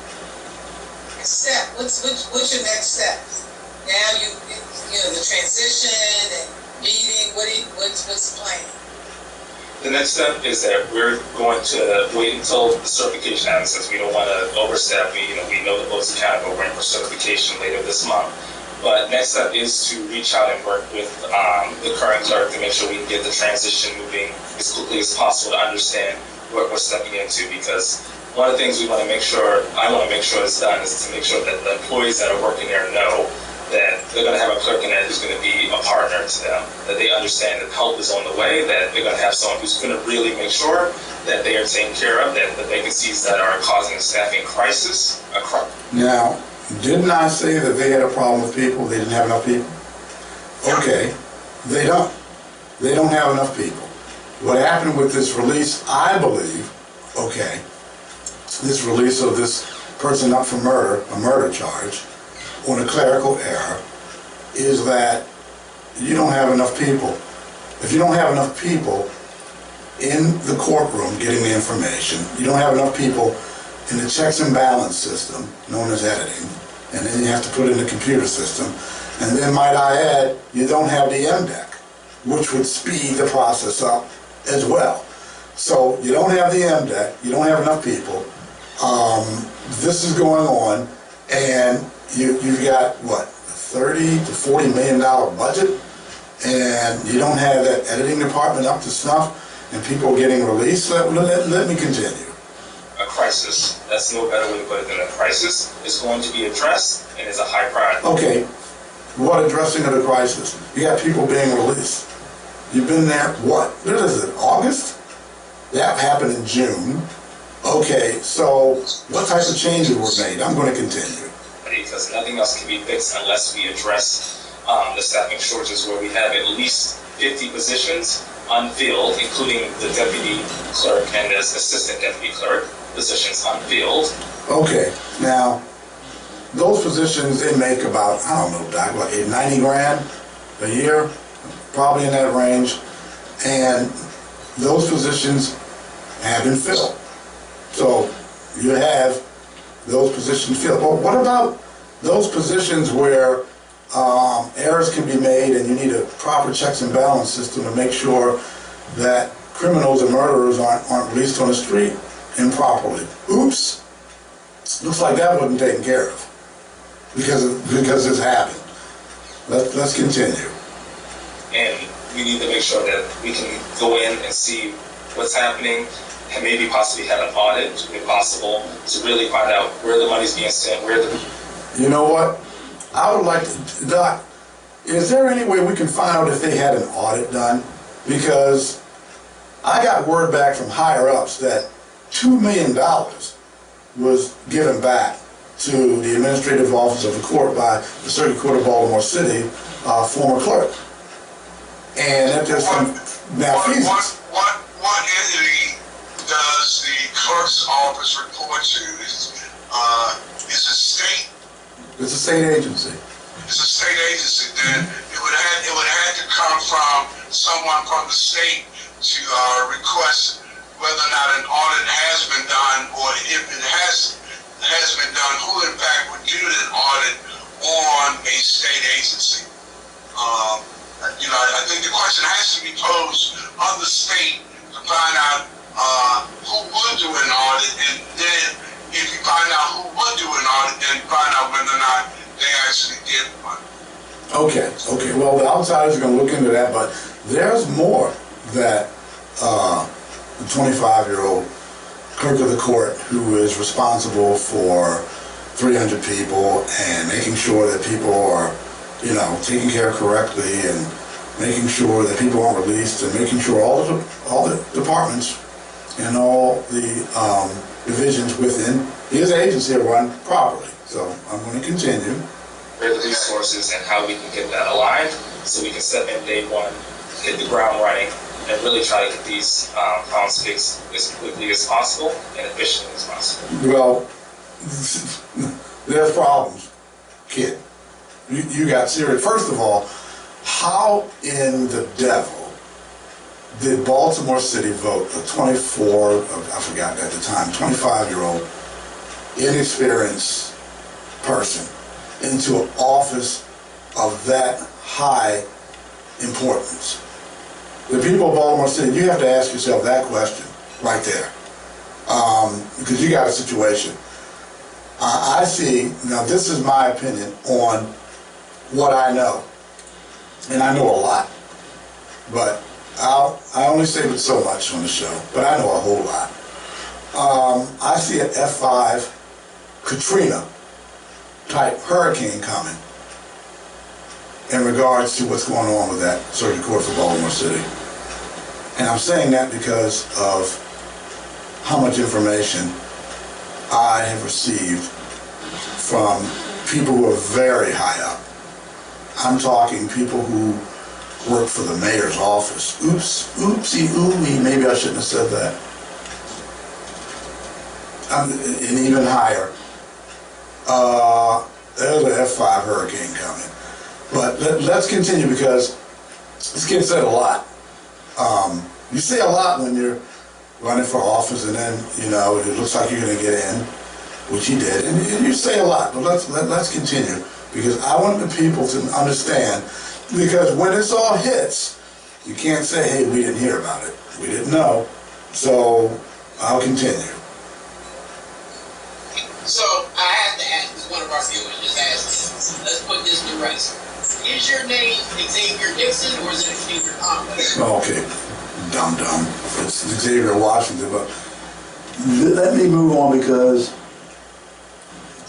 Step. What's your next step? Now you know the transition and meeting. What's the plan? The next step is that we're going to wait until the certification happens, since we don't want to overstep. We know the vote's accountable. We're in for certification later this month. But next step is to reach out and work with the current clerk to make sure we can get the transition moving as quickly as possible to understand what we're stepping into. Because one of the things I want to make sure is done is to make sure that the employees that are working there know that they're going to have a clerk in there who's going to be a partner to them, that they understand that help is on the way, that they're going to have someone who's going to really make sure that they are taken care of, that the vacancies that are causing a staffing crisis are. Now, didn't I say that they had a problem with people? They didn't have enough people? Okay, they don't. They don't have enough people. What happened with this release, I believe, okay, this release of this person up for murder, a murder charge, on a clerical error, is that you don't have enough people. If you don't have enough people in the courtroom getting the information, you don't have enough people in the checks and balance system, known as editing, and then you have to put it in the computer system, and then, might I add, you don't have the MDEC, which would speed the process up as well. So you don't have the MDEC, you don't have enough people, this is going on, and you've got, what, $30 to $40 million budget, and you don't have that editing department up to snuff, and people getting released? Let me continue. A crisis, that's no better way to put it than a crisis, is going to be addressed and is a high priority. Okay, what addressing of the crisis? You got people being released. You've been there, what is it, August? That happened in June. Okay, so what type of changes were made? I'm going to continue. Because nothing else can be fixed unless we address the staffing shortages, where we have at least 50 positions unfilled, including the deputy clerk and the assistant deputy clerk positions unfilled. Okay, now, those positions, they make about, I don't know, Doc, like 90 grand a year, probably in that range, and those positions have been filled. So you have those positions filled. Well, what about those positions where errors can be made and you need a proper checks and balance system to make sure that criminals and murderers aren't released on the street improperly? Oops, looks like that wasn't taken care of because this happened. Let's continue. And we need to make sure that we can go in and see what's happening, and maybe possibly have an audit, if possible, to really find out where the money's being spent, where the... You know what? I would like to, Doc, is there any way we can find out if they had an audit done? Because I got word back from higher ups that $2 million was given back to the administrative office of the court by the Circuit Court of Baltimore City, former clerk. And that there's some malfeasance. What entity does the clerk's office report to? Is it state? It's a state agency. It's a state agency. Then it would have to come from someone from the state to request whether or not an audit has been done, or if it has been done, who in fact would do an audit on a state agency. I think the question has to be posed on the state to find out who would do an audit, and then if you find out who would do an audit, then find out whether or not they actually did one. Okay. Well, the outsiders are going to look into that, but there's more that the 25-year-old clerk of the court, who is responsible for 300 people and making sure that people are, taken care of correctly, and making sure that people aren't released, and making sure all the departments and all the divisions within his agency are run properly. So I'm going to continue. Where the resources and how we can get that aligned, so we can step in day one, hit the ground running, and really try to get these problems fixed as quickly as possible and efficiently as possible. Well, there's problems, kid. You got serious. First of all, how in the devil did Baltimore City vote a 25-year-old inexperienced person into an office of that high importance? The people of Baltimore City, you have to ask yourself that question right there, because you got a situation. I see, now this is my opinion on what I know, and I know a lot, but I only say but so much on the show, but I know a whole lot. I see an F5 Katrina type hurricane coming in regards to what's going on with that Circuit Court for Baltimore City. And I'm saying that because of how much information I have received from people who are very high up. I'm talking people who work for the mayor's office. Oopsie, maybe I shouldn't have said that. And even higher. There's an F5 hurricane coming. But let's continue, because this kid said a lot. You say a lot when you're running for office, and then, it looks like you're going to get in, which he did. And you say a lot, but let's continue, because I want the people to understand, because when this all hits, you can't say, hey, we didn't hear about it. We didn't know. So I'll continue. So I have to ask, because one of our viewers just asked me, let's put this to rest. Is your name Xavier Dixon, or is it Xavier Conway? Okay. dum-dum. It's Xavier Washington, but let me move on because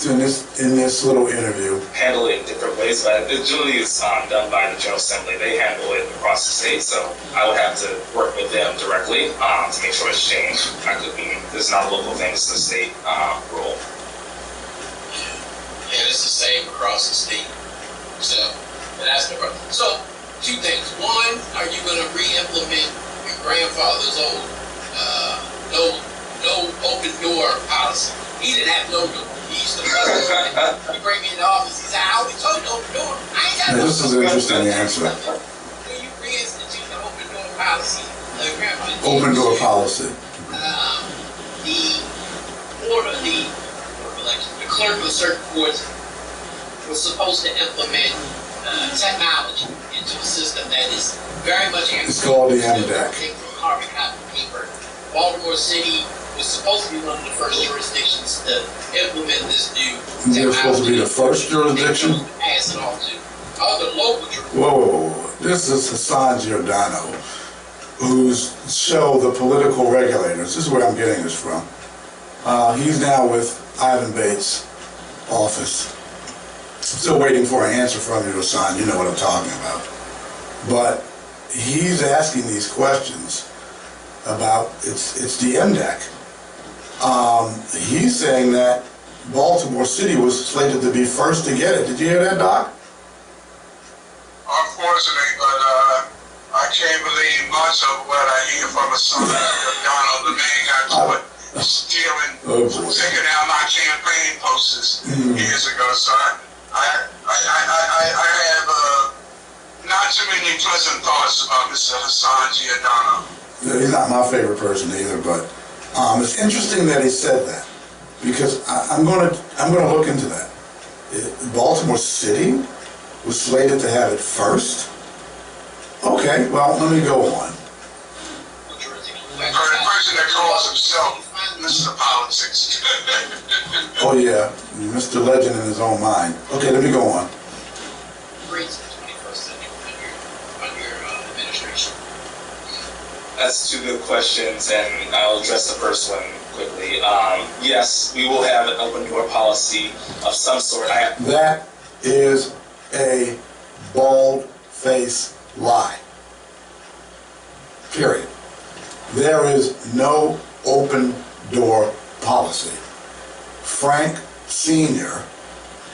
in this little interview. Handle it in different ways, but it generally is done by the General Assembly. They handle it across the state, so I would have to work with them directly to make sure it's changed. It's not a local thing, it's a state rule. And it's the same across the state. So, and that's the problem. So, two things. One, are you going to re-implement your grandfather's old no open door policy? He didn't have no door. He used to he bring me in the office. He said, "I always told you open door. I ain't got no door." This is an interesting answer. Will you reinstitute the open door policy? Open door policy. The clerk of certain courts was supposed to implement technology into a system that is very much. It's called the MDEC. Carbon copy paper. Baltimore City was supposed to be one of the first jurisdictions to implement this new technology. They're supposed to be the first jurisdiction? Pass it off to other local jurisdictions. Whoa. This is Hassan Giordano, whose show, The Political Regulators. This is where I'm getting this from. He's now with Ivan Bates' office. Still waiting for an answer from you, Hassan. You know what I'm talking about. But he's asking these questions about it's the MDEC. He's saying that Baltimore City was slated to be first to get it. Did you hear that, Doc? Unfortunately, but I can't believe much of what I hear from a son of Donald. The man got caught stealing, taking out my campaign posters years ago. So I have not too many pleasant thoughts about Mr. Hassan Giordano. He's not my favorite person either, but it's interesting that he said that because I'm gonna look into that. Baltimore City was slated to have it first. Okay, well let me go on. For the person that calls himself Mr. Politics. Oh yeah, Mr. Legend in his own mind. Okay, let me go on. That's two good questions, and I'll address the first one quickly. Yes, we will have an open door policy of some sort. That is a bald-faced lie. Period. There is no open door policy. Frank Sr.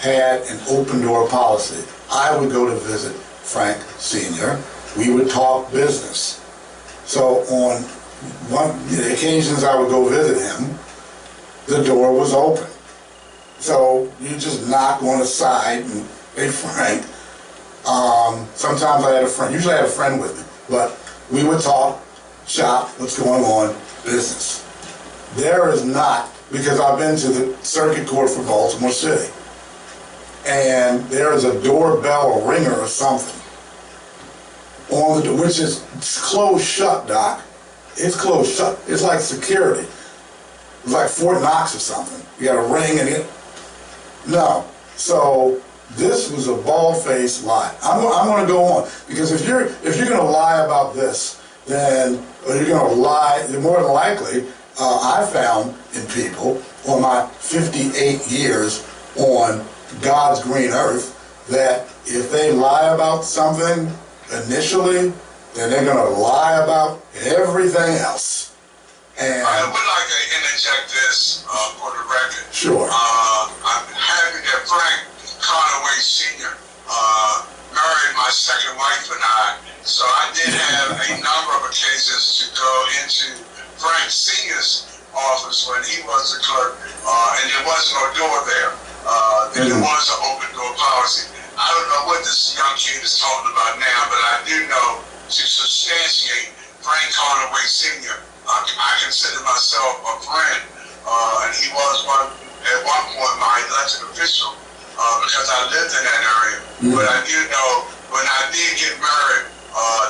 had an open door policy. I would go to visit Frank Sr. We would talk business. So on the occasions I would go visit him, the door was open. So you just knock on the side and, hey Frank, sometimes I had a friend, usually I had a friend with me, but we would talk, shop, what's going on, business. There is not, because I've been to the circuit court for Baltimore City, and there is a doorbell or ringer or something on the door, which is closed shut, Doc. It's closed shut. It's like security. It's like Fort Knox or something. You got a ring and it. No. So this was a bald-faced lie. I'm going to go on because if you're going to lie about this, then you're going to lie. More than likely, I found in people on my 58 years on God's green earth that if they lie about something initially, then they're going to lie about everything else. And I would like to interject this for the record. Sure. I'm happy that Frank Conaway Sr. Married my second wife and I, so I did have a number of occasions to go into Frank Sr.'s office when he was the clerk, and there was no door there. There was an open door policy. I don't know what this young kid is talking about now, but I do know to substantiate Frank Conaway Sr., I consider myself a friend, and he was at one point my elected official because I lived in that area. But I do know when I did get married,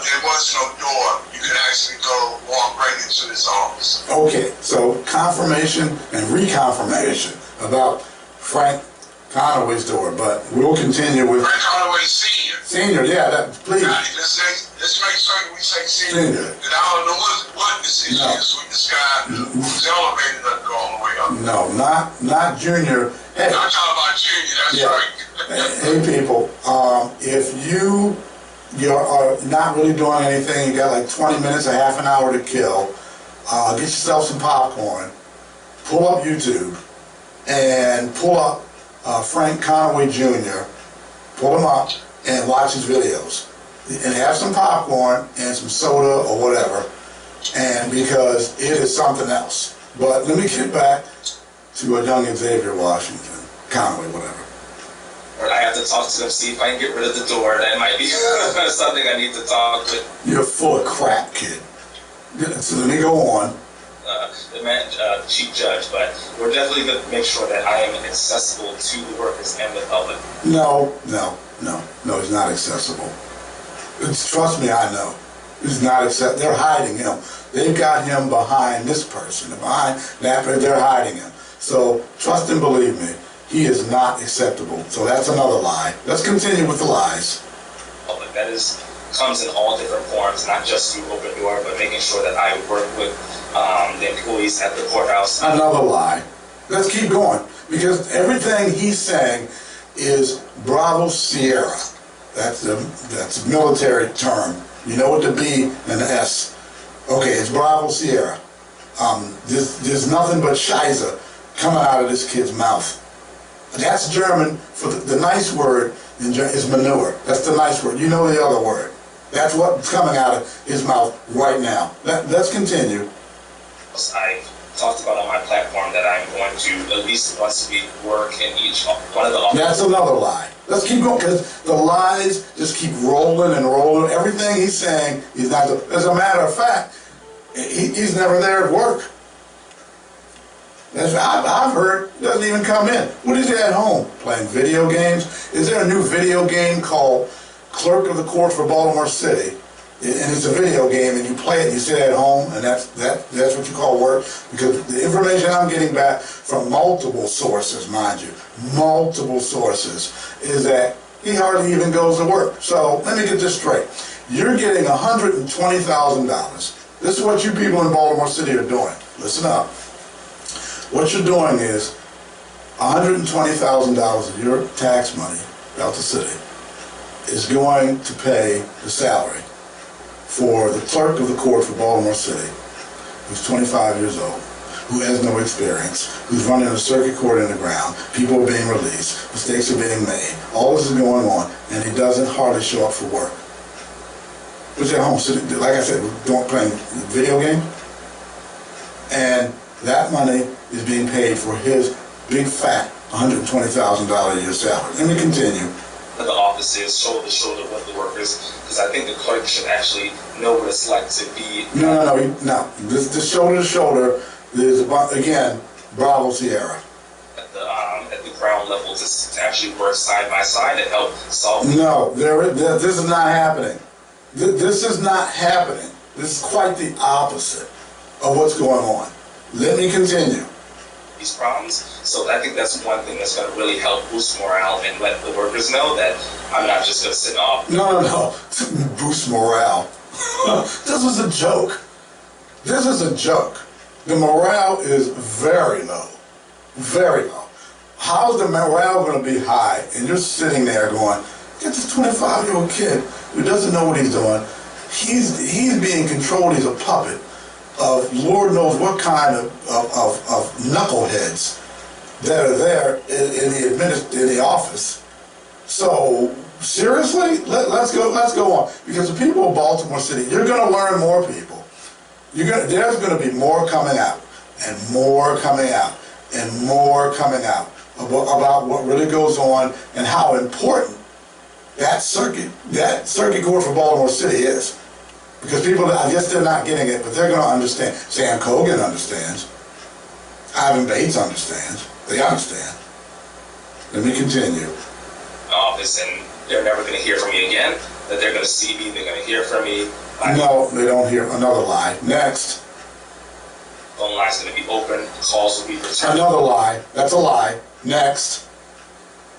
there was no door. You could actually go walk right into his office. Okay, so confirmation and reconfirmation about Frank Conaway's door, but we'll continue with Frank Conaway Sr. Senior, yeah, that, please. Let's let's make certain we say senior. Senior. And I don't know what this issue is with this guy whose elevator doesn't go all the way up. No, not junior. Hey, I'm talking about junior, that's yeah. right. Hey people, if you're not really doing anything, you got like 20 minutes, a half an hour to kill, get yourself some popcorn, pull up YouTube, and pull up Frank Conaway Jr., pull him up, and watch his videos. And have some popcorn and some soda or whatever, and because it is something else. But let me get back to a young Xavier Washington, Conway, whatever. Or I have to talk to them, see if I can get rid of the door. That might be something I need to talk with. You're full of crap, kid. So let me go on. The man, chief judge, but we're definitely going to make sure that I am accessible to the workers and the public. No, he's not accessible. Trust me, I know. He's not accessible. They're hiding him. They've got him behind this person, behind that person. They're hiding him. So trust and believe me, he is not acceptable. So that's another lie. Let's continue with the lies. Public, that comes in all different forms, not just through Open Door, but making sure that I work with the employees at the courthouse. Another lie. Let's keep going, because everything he's saying is Bravo Sierra. That's a military term. You know what the B and the S. Okay, it's Bravo Sierra. There's nothing but Scheiße coming out of this kid's mouth. That's German for the nice word in German is manure. That's the nice word. You know the other word. That's what's coming out of his mouth right now. Let's continue. I talked about on my platform that I'm going to at least once a week work in each one of the offices. That's another lie. Let's keep going, because the lies just keep rolling and rolling. Everything he's saying, he's not. As a matter of fact, he's never there at work. I've heard he doesn't even come in. What is he at home? Playing video games? Is there a new video game called Clerk of the Court for Baltimore City? And it's a video game, and you play it, and you sit at home, and that's what you call work. Because the information I'm getting back from multiple sources, mind you, multiple sources, is that he hardly even goes to work. So let me get this straight. You're getting $120,000. This is what you people in Baltimore City are doing. Listen up. What you're doing is $120,000 of your tax money out the city is going to pay the salary for the clerk of the court for Baltimore City, who's 25 years old, who has no experience, who's running a circuit court in the ground, people are being released, mistakes are being made, all this is going on, and he doesn't hardly show up for work. Who's at home sitting, like I said, playing video game? And that money is being paid for his big fat $120,000 a year salary. Let me continue. The offices, shoulder to shoulder with the workers, because I think the clerk should actually know what it's like to be. No. This shoulder to shoulder is, again, Bravo Sierra. At the ground level, to actually work side by side and help solve. No, this is not happening. This is not happening. This is quite the opposite of what's going on. Let me continue. These problems, so I think that's one thing that's going to really help boost morale and let the workers know that I'm not just going to sit off. No. Boost morale. This is a joke. This is a joke. The morale is very low. Very low. How's the morale going to be high? And you're sitting there going, get this 25-year-old kid who doesn't know what he's doing. He's being controlled. He's a puppet of Lord knows what kind of knuckleheads that are there in the office. So seriously, let's go on, because the people of Baltimore City, you're going to learn more people. There's going to be more coming out, and more coming out, and more coming out about what really goes on and how important that circuit court for Baltimore City is. Because people, I guess they're not getting it, but they're going to understand. Sam Cogan understands. Ivan Bates understands. They understand. Let me continue. Office, and they're never going to hear from me again. That they're going to see me, they're going to hear from me. No, they don't hear. Another lie. Next. Phone lines are going to be open. Calls will be returned. Another lie. That's a lie. Next.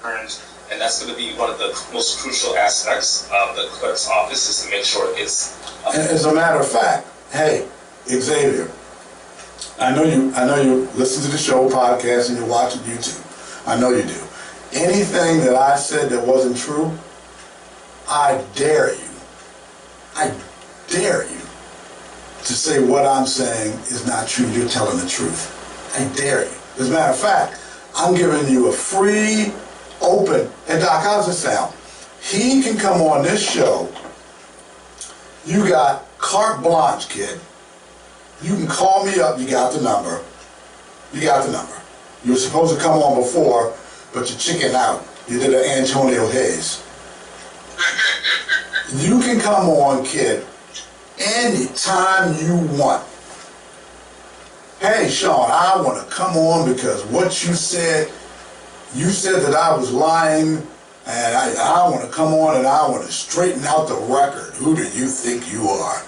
And that's going to be one of the most crucial aspects of the clerk's office, is to make sure it's... As a matter of fact, hey, Xavier, I know you listen to the show podcast and you watch it YouTube. I know you do. Anything that I said that wasn't true, I dare you to say what I'm saying is not true. You're telling the truth. I dare you. As a matter of fact, I'm giving you a free, open, and Doc, how's it sound? He can come on this show. You got carte blanche, kid. You can call me up. You got the number. You got the number. You were supposed to come on before, but you chickened out. You did an Antonio Hayes. You can come on, kid, anytime you want. Hey, Sean, I want to come on because what you said that I was lying, and I want to come on and I want to straighten out the record. Who do you think you are?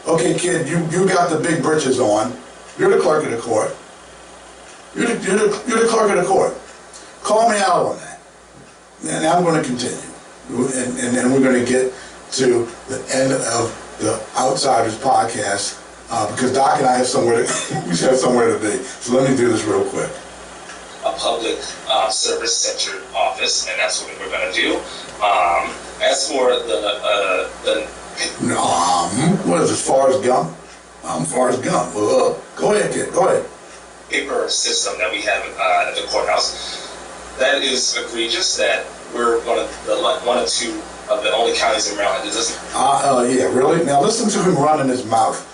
Okay, kid, you got the big britches on. You're the clerk of the court. You're the clerk of the court. Call me out on that. And I'm going to continue. And then we're going to get to the end of the Outsiders podcast because Doc and I have somewhere to be. So let me do this real quick. A public service centered office, and that's what we're going to do. As for what is this, Forrest Gump? I'm Forrest Gump. Go ahead, kid. Go ahead. Paper system that we have at the courthouse, that is egregious. That we're one or two of the only counties in Maryland that doesn't. Yeah, really? Now listen to him running his mouth.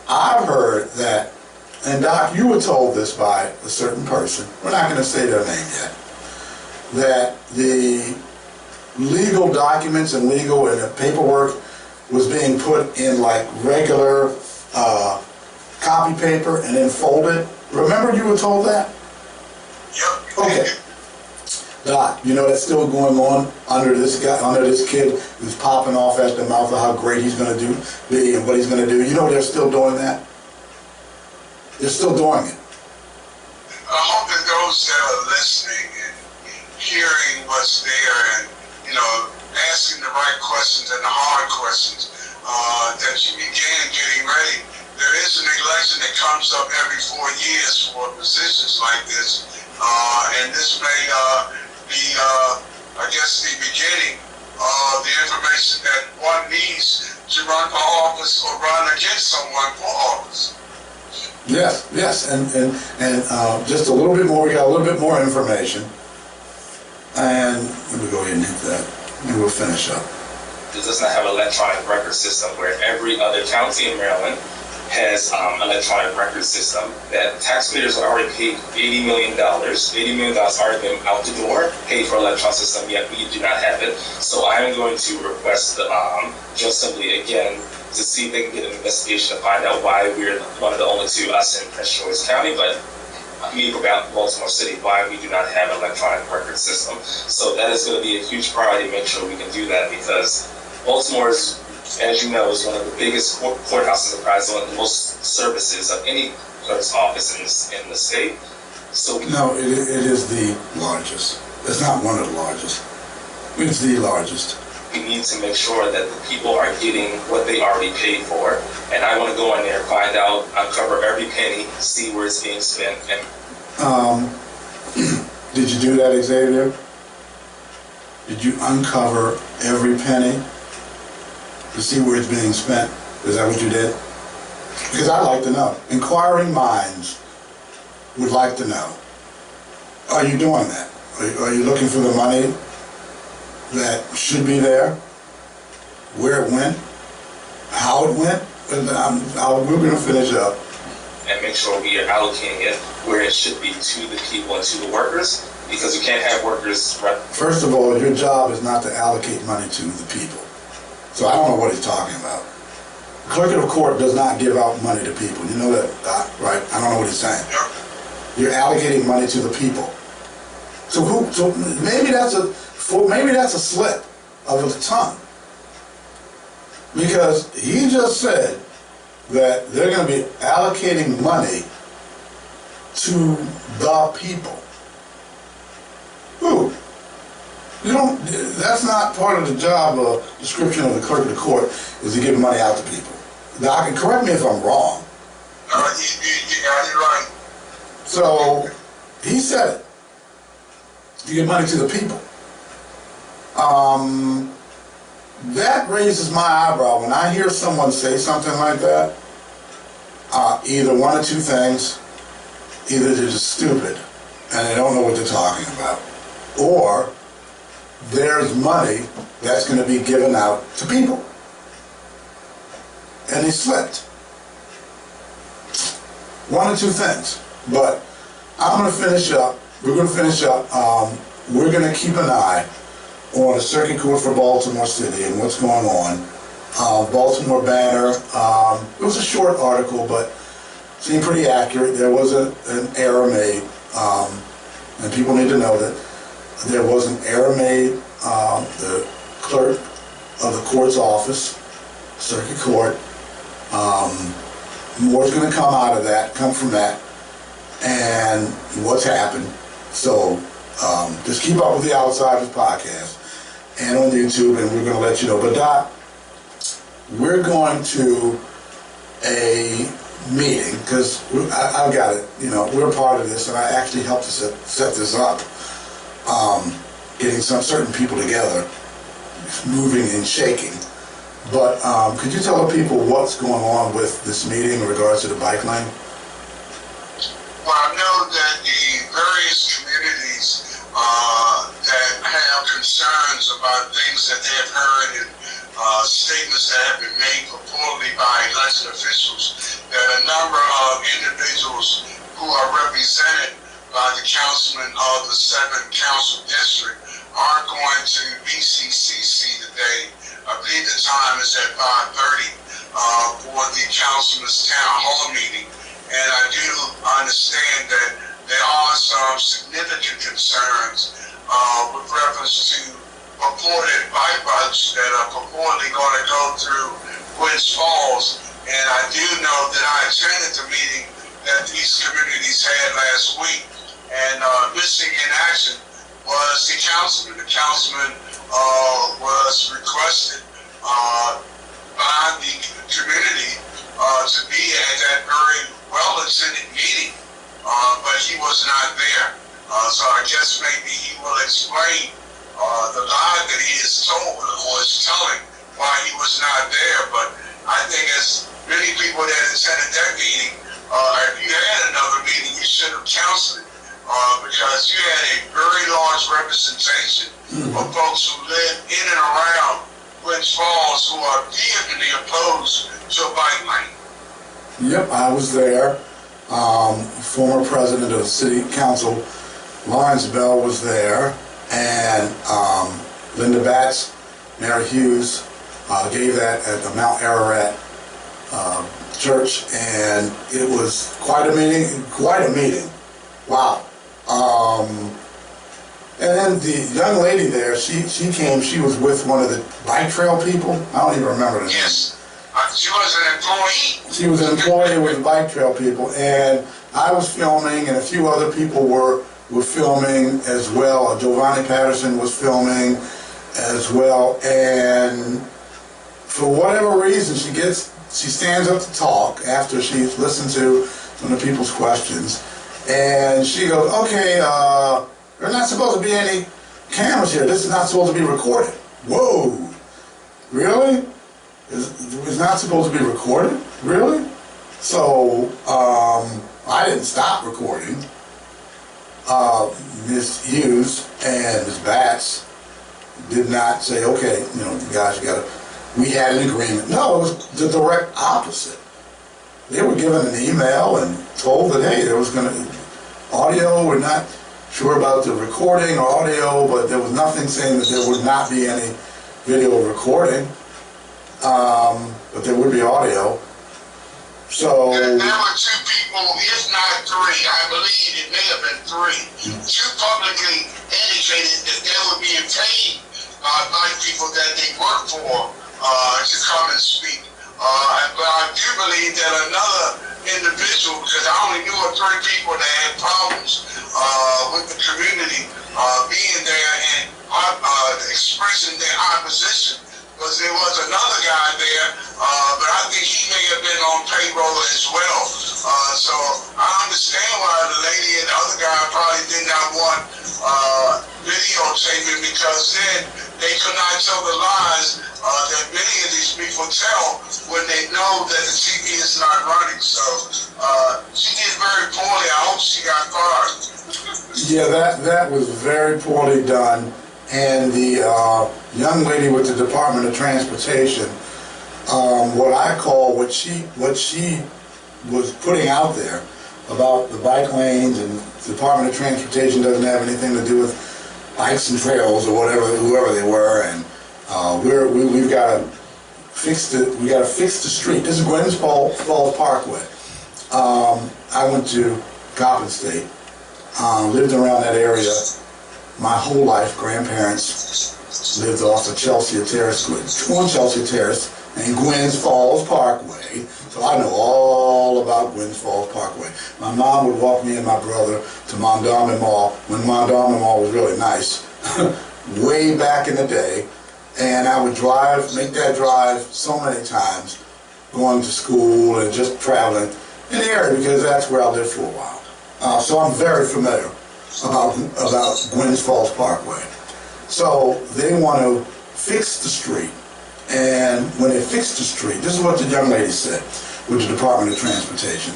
I've heard that, and Doc, you were told this by a certain person. We're not going to say their name yet. That the legal documents and the paperwork was being put in like regular copy paper and then folded. Remember you were told that? Yep. Okay. Doc, you know that's still going on under this kid who's popping off at the mouth of how great he's going to be and what he's going to do. You know they're still doing that? They're still doing it. I hope that those that are listening and hearing what's there and, asking the right questions and the hard questions, that you began getting ready. There is an election that comes up every 4 years for positions like this, and this may be, I guess, the beginning of the information that one needs to run for office or run against someone for office. Yes, and just a little bit more. We got a little bit more information, and let me go ahead and hit that, and we'll finish up. It does not have an electronic record system where every other county in Maryland has electronic record system that taxpayers are already paid $80 million. $80 million already been out the door, paid for electronic system, yet we do not have it. So I am going to request the General Assembly again to see if they can get an investigation to find out why we're one of the only two, us in Prince George's County, but me about Baltimore City, why we do not have an electronic record system. So that is going to be a huge priority to make sure we can do that, because Baltimore is, as you know, is one of the biggest courthouses and provides one of the most services of any clerk's office in the state. So no, it is the largest. It's not one of the largest. It's the largest. We need to make sure that the people are getting what they already paid for. And I want to go in there, find out, uncover every penny, see where it's being spent. And did you do that, Xavier? Did you uncover every penny to see where it's being spent? Is that what you did? Because I'd like to know. Inquiring minds would like to know. Are you doing that? Are you looking for the money that should be there, where it went, how it went? We're going to finish up. And make sure we are allocating it where it should be to the people and to the workers, because you can't have workers... First of all, your job is not to allocate money to the people. So I don't know what he's talking about. The clerk of the court does not give out money to people. You know that, right? I don't know what he's saying. You're allocating money to the people. So maybe that's a slip of the tongue, because he just said that they're going to be allocating money to the people. Who? You don't, that's not part of the job or description of the clerk of the court, is to give money out to people. Doc, and correct me if I'm wrong. You got it right. So, he said it. You give money to the people. That raises my eyebrow when I hear someone say something like that. Either one of two things. Either they're just stupid and they don't know what they're talking about, or there's money that's going to be given out to people. And they slipped. One of two things. But I'm going to finish up. We're going to finish up. We're going to keep an eye on the circuit court for Baltimore City and what's going on. Baltimore Banner. It was a short article, but seemed pretty accurate. There was an error made, and people need to know that there was an error made. The clerk of the court's office, circuit court, more's going to come out of that, come from that, and what's happened. So just keep up with the Outsiders podcast and on YouTube, and we're going to let you know. But Doc, we're going to a meeting, because I've got it, you know, we're part of this, and I actually helped to set this up, getting some certain people together, moving and shaking. But could you tell the people what's going on with this meeting in regards to the bike lane? Well, I know that the various communities that have concerns about things that they have heard and statements that have been made purportedly by elected officials, that a number of individuals who are represented by the councilman of the 7th Council District are going to BCCC today. I believe the time is at 5:30 for the councilman's town hall meeting. And I do understand that there are some significant concerns with reference to purported bike routes that are purportedly going to go through Gwynns Falls. And I do know that I attended the meeting that these communities had last week. And missing in action was the councilman. The councilman was requested by the community to be at that very well-attended meeting, but he was not there. So I guess maybe he will explain the lie that he is told or is telling why he was not there. But I think as many people that attended that meeting, if you had another meeting, you should have counseled it, because you had a very large representation of folks who live in and around Gwynns Falls who are vehemently opposed to a bike lane. Yep, I was there. Former president of the city council, Lawrence Bell, was there, and Linda Batts, Mary Hughes, gave that at the Mount Ararat church, and it was quite a meeting. Wow. And then the young lady there, she came, she was with one of the bike trail people. I don't even remember the name. Yes. She was an employee. She was an employee with the bike trail people, and I was filming, and a few other people were filming as well. Giovanni Patterson was filming as well, and for whatever reason, she stands up to talk after she's listened to some of the people's questions, and she goes, "Okay, there's not supposed to be any cameras here. This is not supposed to be recorded." Whoa, really? It's not supposed to be recorded? Really? So, I didn't stop recording. Ms. Hughes and Ms. Batts did not say, "Okay, you know, guys, we had an agreement." No, it was the direct opposite. They were given an email and told that, hey, there was going to, audio, we're not sure about the recording or audio, but there was nothing saying that there would not be any video recording. But there would be audio. So there were two people, if not three, I believe it may have been three, two publicly indicated that they were being paid by people that they work for to come and speak. But I do believe that another individual, because I only knew of 3 people that had problems with the community being there and expressing their opposition. Because there was another guy there, but I think he may have been on payroll as well. So I understand why the lady and the other guy probably did not want videotaping, because then they could not tell the lies that many of these people tell when they know that the TV is not running. So she did very poorly. I hope she got fired. Yeah, that was very poorly done. And the young lady with the Department of Transportation, what she was putting out there about the bike lanes, and the Department of Transportation doesn't have anything to do with bikes and trails or whoever they were, and we've got to fix the street. This is Gwynns Falls Parkway. I went to Coppin State, lived around that area my whole life. Grandparents lived off of Chelsea Terrace, on Chelsea Terrace, and Gwynns Falls Parkway. So I know all about Gwynns Falls Parkway. My mom would walk me and my brother to Mondawmin Mall when Mondawmin Mall was really nice, way back in the day. And I would make that drive so many times, going to school and just traveling in the area, because that's where I lived for a while. So I'm very familiar about Gwynns Falls Parkway. So they want to fix the street, and when they fix the street, this is what the young lady said with the Department of Transportation.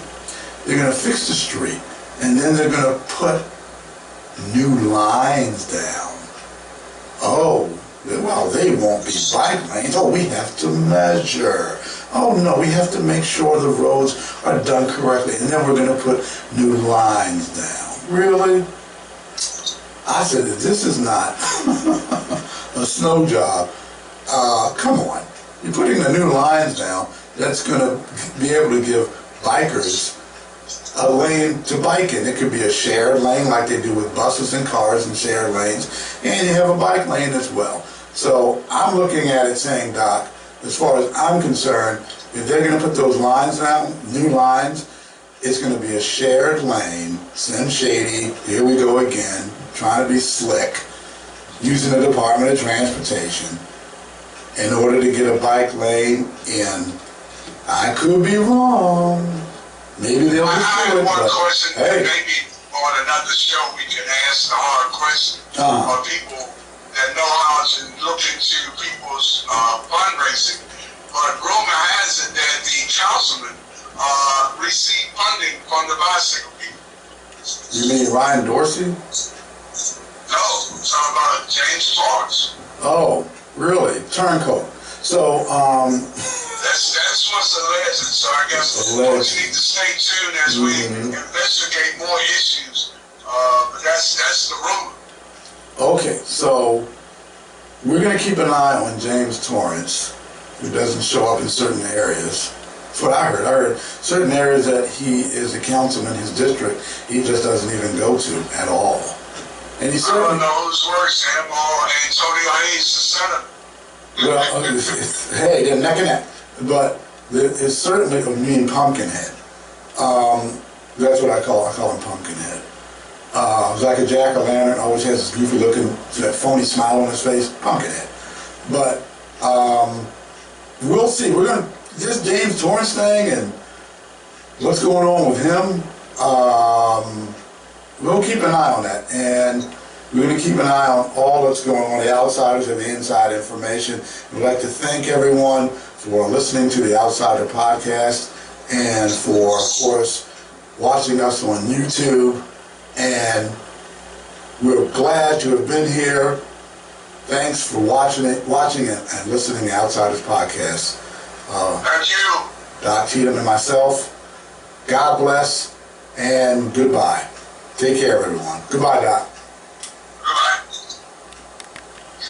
They're going to fix the street, and then they're going to put new lines down. Oh, well, they won't be bike lanes. Oh, we have to measure. Oh no, we have to make sure the roads are done correctly, and then we're going to put new lines down. Really? I said, this is not a snow job. Come on. You're putting the new lines down that's going to be able to give bikers a lane to bike in. It could be a shared lane like they do with buses and cars and shared lanes, and you have a bike lane as well. So I'm looking at it saying, Doc, as far as I'm concerned, if they're going to put those lines down, new lines, it's going to be a shared lane. Slim Shady, here we go again, trying to be slick, using the Department of Transportation in order to get a bike lane in. I could be wrong. Maybe they'll just do it. I have one question, hey. Maybe on another show we can ask the hard question of people that know how to look into people's fundraising. But rumor has it that the councilman received funding from the bicycle people. You mean Ryan Dorsey? No, I'm talking about James Torrance. Oh, really? Turncoat. So, That's what's alleged. So I guess we need to stay tuned as we investigate more issues. But that's the rumor. Okay, so we're going to keep an eye on James Torrance, who doesn't show up in certain areas. That's what I heard. I heard certain areas that he is a councilman, his district, he just doesn't even go to at all. And he certainly, I don't know who's worse, him or Antonio Hayes, the senator. Well, hey, they're neck and neck. But it's certainly a mean Pumpkinhead. That's what I call him Pumpkinhead. He's like a jack-o'-lantern, always has this goofy looking, that phony smile on his face, Pumpkinhead. But we'll see. We're going to, this James Torrance thing and what's going on with him, we'll keep an eye on that. And we're going to keep an eye on all that's going on, the outsiders and the inside information. We'd like to thank everyone for listening to the Outsider Podcast and for, of course, watching us on YouTube. And we're glad to have been here. Thanks for watching and listening to the Outsiders Podcast. Thank you. Doc Cheatham and myself, God bless and goodbye. Take care, everyone. Goodbye, Doc.